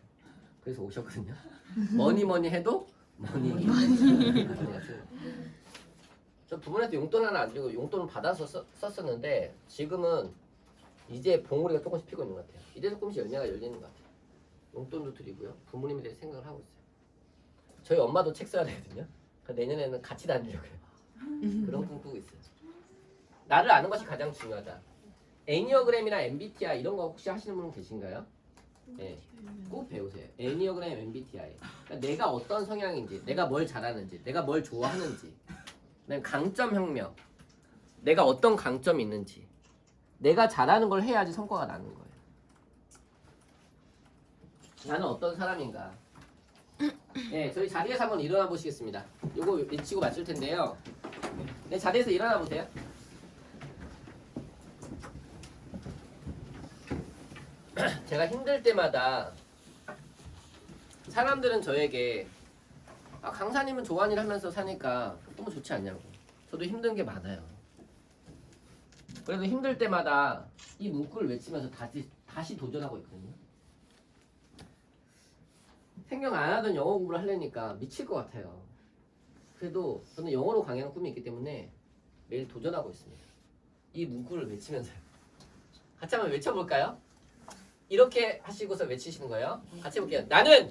Speaker 1: 그래서 오셨거든요. 뭐니 해도 머니. 저 부모님한테 용돈 하나 안 주고 용돈을 받아서 썼었는데 지금은 이제 봉우리가 조금씩 피고 있는 것 같아요. 이제 조금씩 열매가 열리는 것 같아요. 용돈도 드리고요. 부모님에 대해 생각을 하고 있어요. 저희 엄마도 책 써야 되거든요. 내년에는 같이 다니려고요. 그런 꿈 꾸고 있어요. 나를 아는 것이 가장 중요하다. 애니어그램이나 MBTI 이런 거 혹시 하시는 분 계신가요? 네, 꼭 배우세요. 애니어그램, MBTI. 그러니까 내가 어떤 성향인지, 내가 뭘 잘하는지, 내가 뭘 좋아하는지, 그다음에 강점 혁명, 내가 어떤 강점이 있는지, 내가 잘하는 걸 해야지 성과가 나는 거예요. 나는 어떤 사람인가? 네, 저희 자리에서 한번 일어나 보시겠습니다. 요거 외치고 맞출 텐데요. 네, 자리에서 일어나 보세요. 제가 힘들 때마다 사람들은 저에게 강사님은 좋아하는 일 하면서 사니까 너무 좋지 않냐고. 저도 힘든 게 많아요. 그래도 힘들 때마다 이 문구를 외치면서 다시 도전하고 있거든요. 생각 안 하던 영어 공부를 하려니까 미칠 것 같아요. 그래도 저는 영어로 강의하는 꿈이 있기 때문에 매일 도전하고 있습니다. 이 문구를 외치면서요. 같이 한번 외쳐볼까요? 이렇게 하시고서 외치시는 거예요. 같이 해볼게요. 나는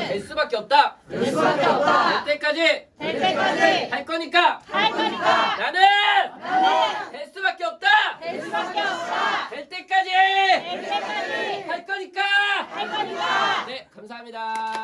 Speaker 1: 될 수밖에 없다.
Speaker 4: 될 수밖에 없다.
Speaker 1: 될 때까지
Speaker 4: 될 때까지
Speaker 1: 할 거니까
Speaker 4: 할 거니까
Speaker 1: 나는 될 수밖에 없다.
Speaker 4: 될 수밖에 없다.
Speaker 1: 될 때까지
Speaker 4: 될 때까지
Speaker 1: 할 거니까
Speaker 4: 할 거니까.
Speaker 1: 네, 감사합니다.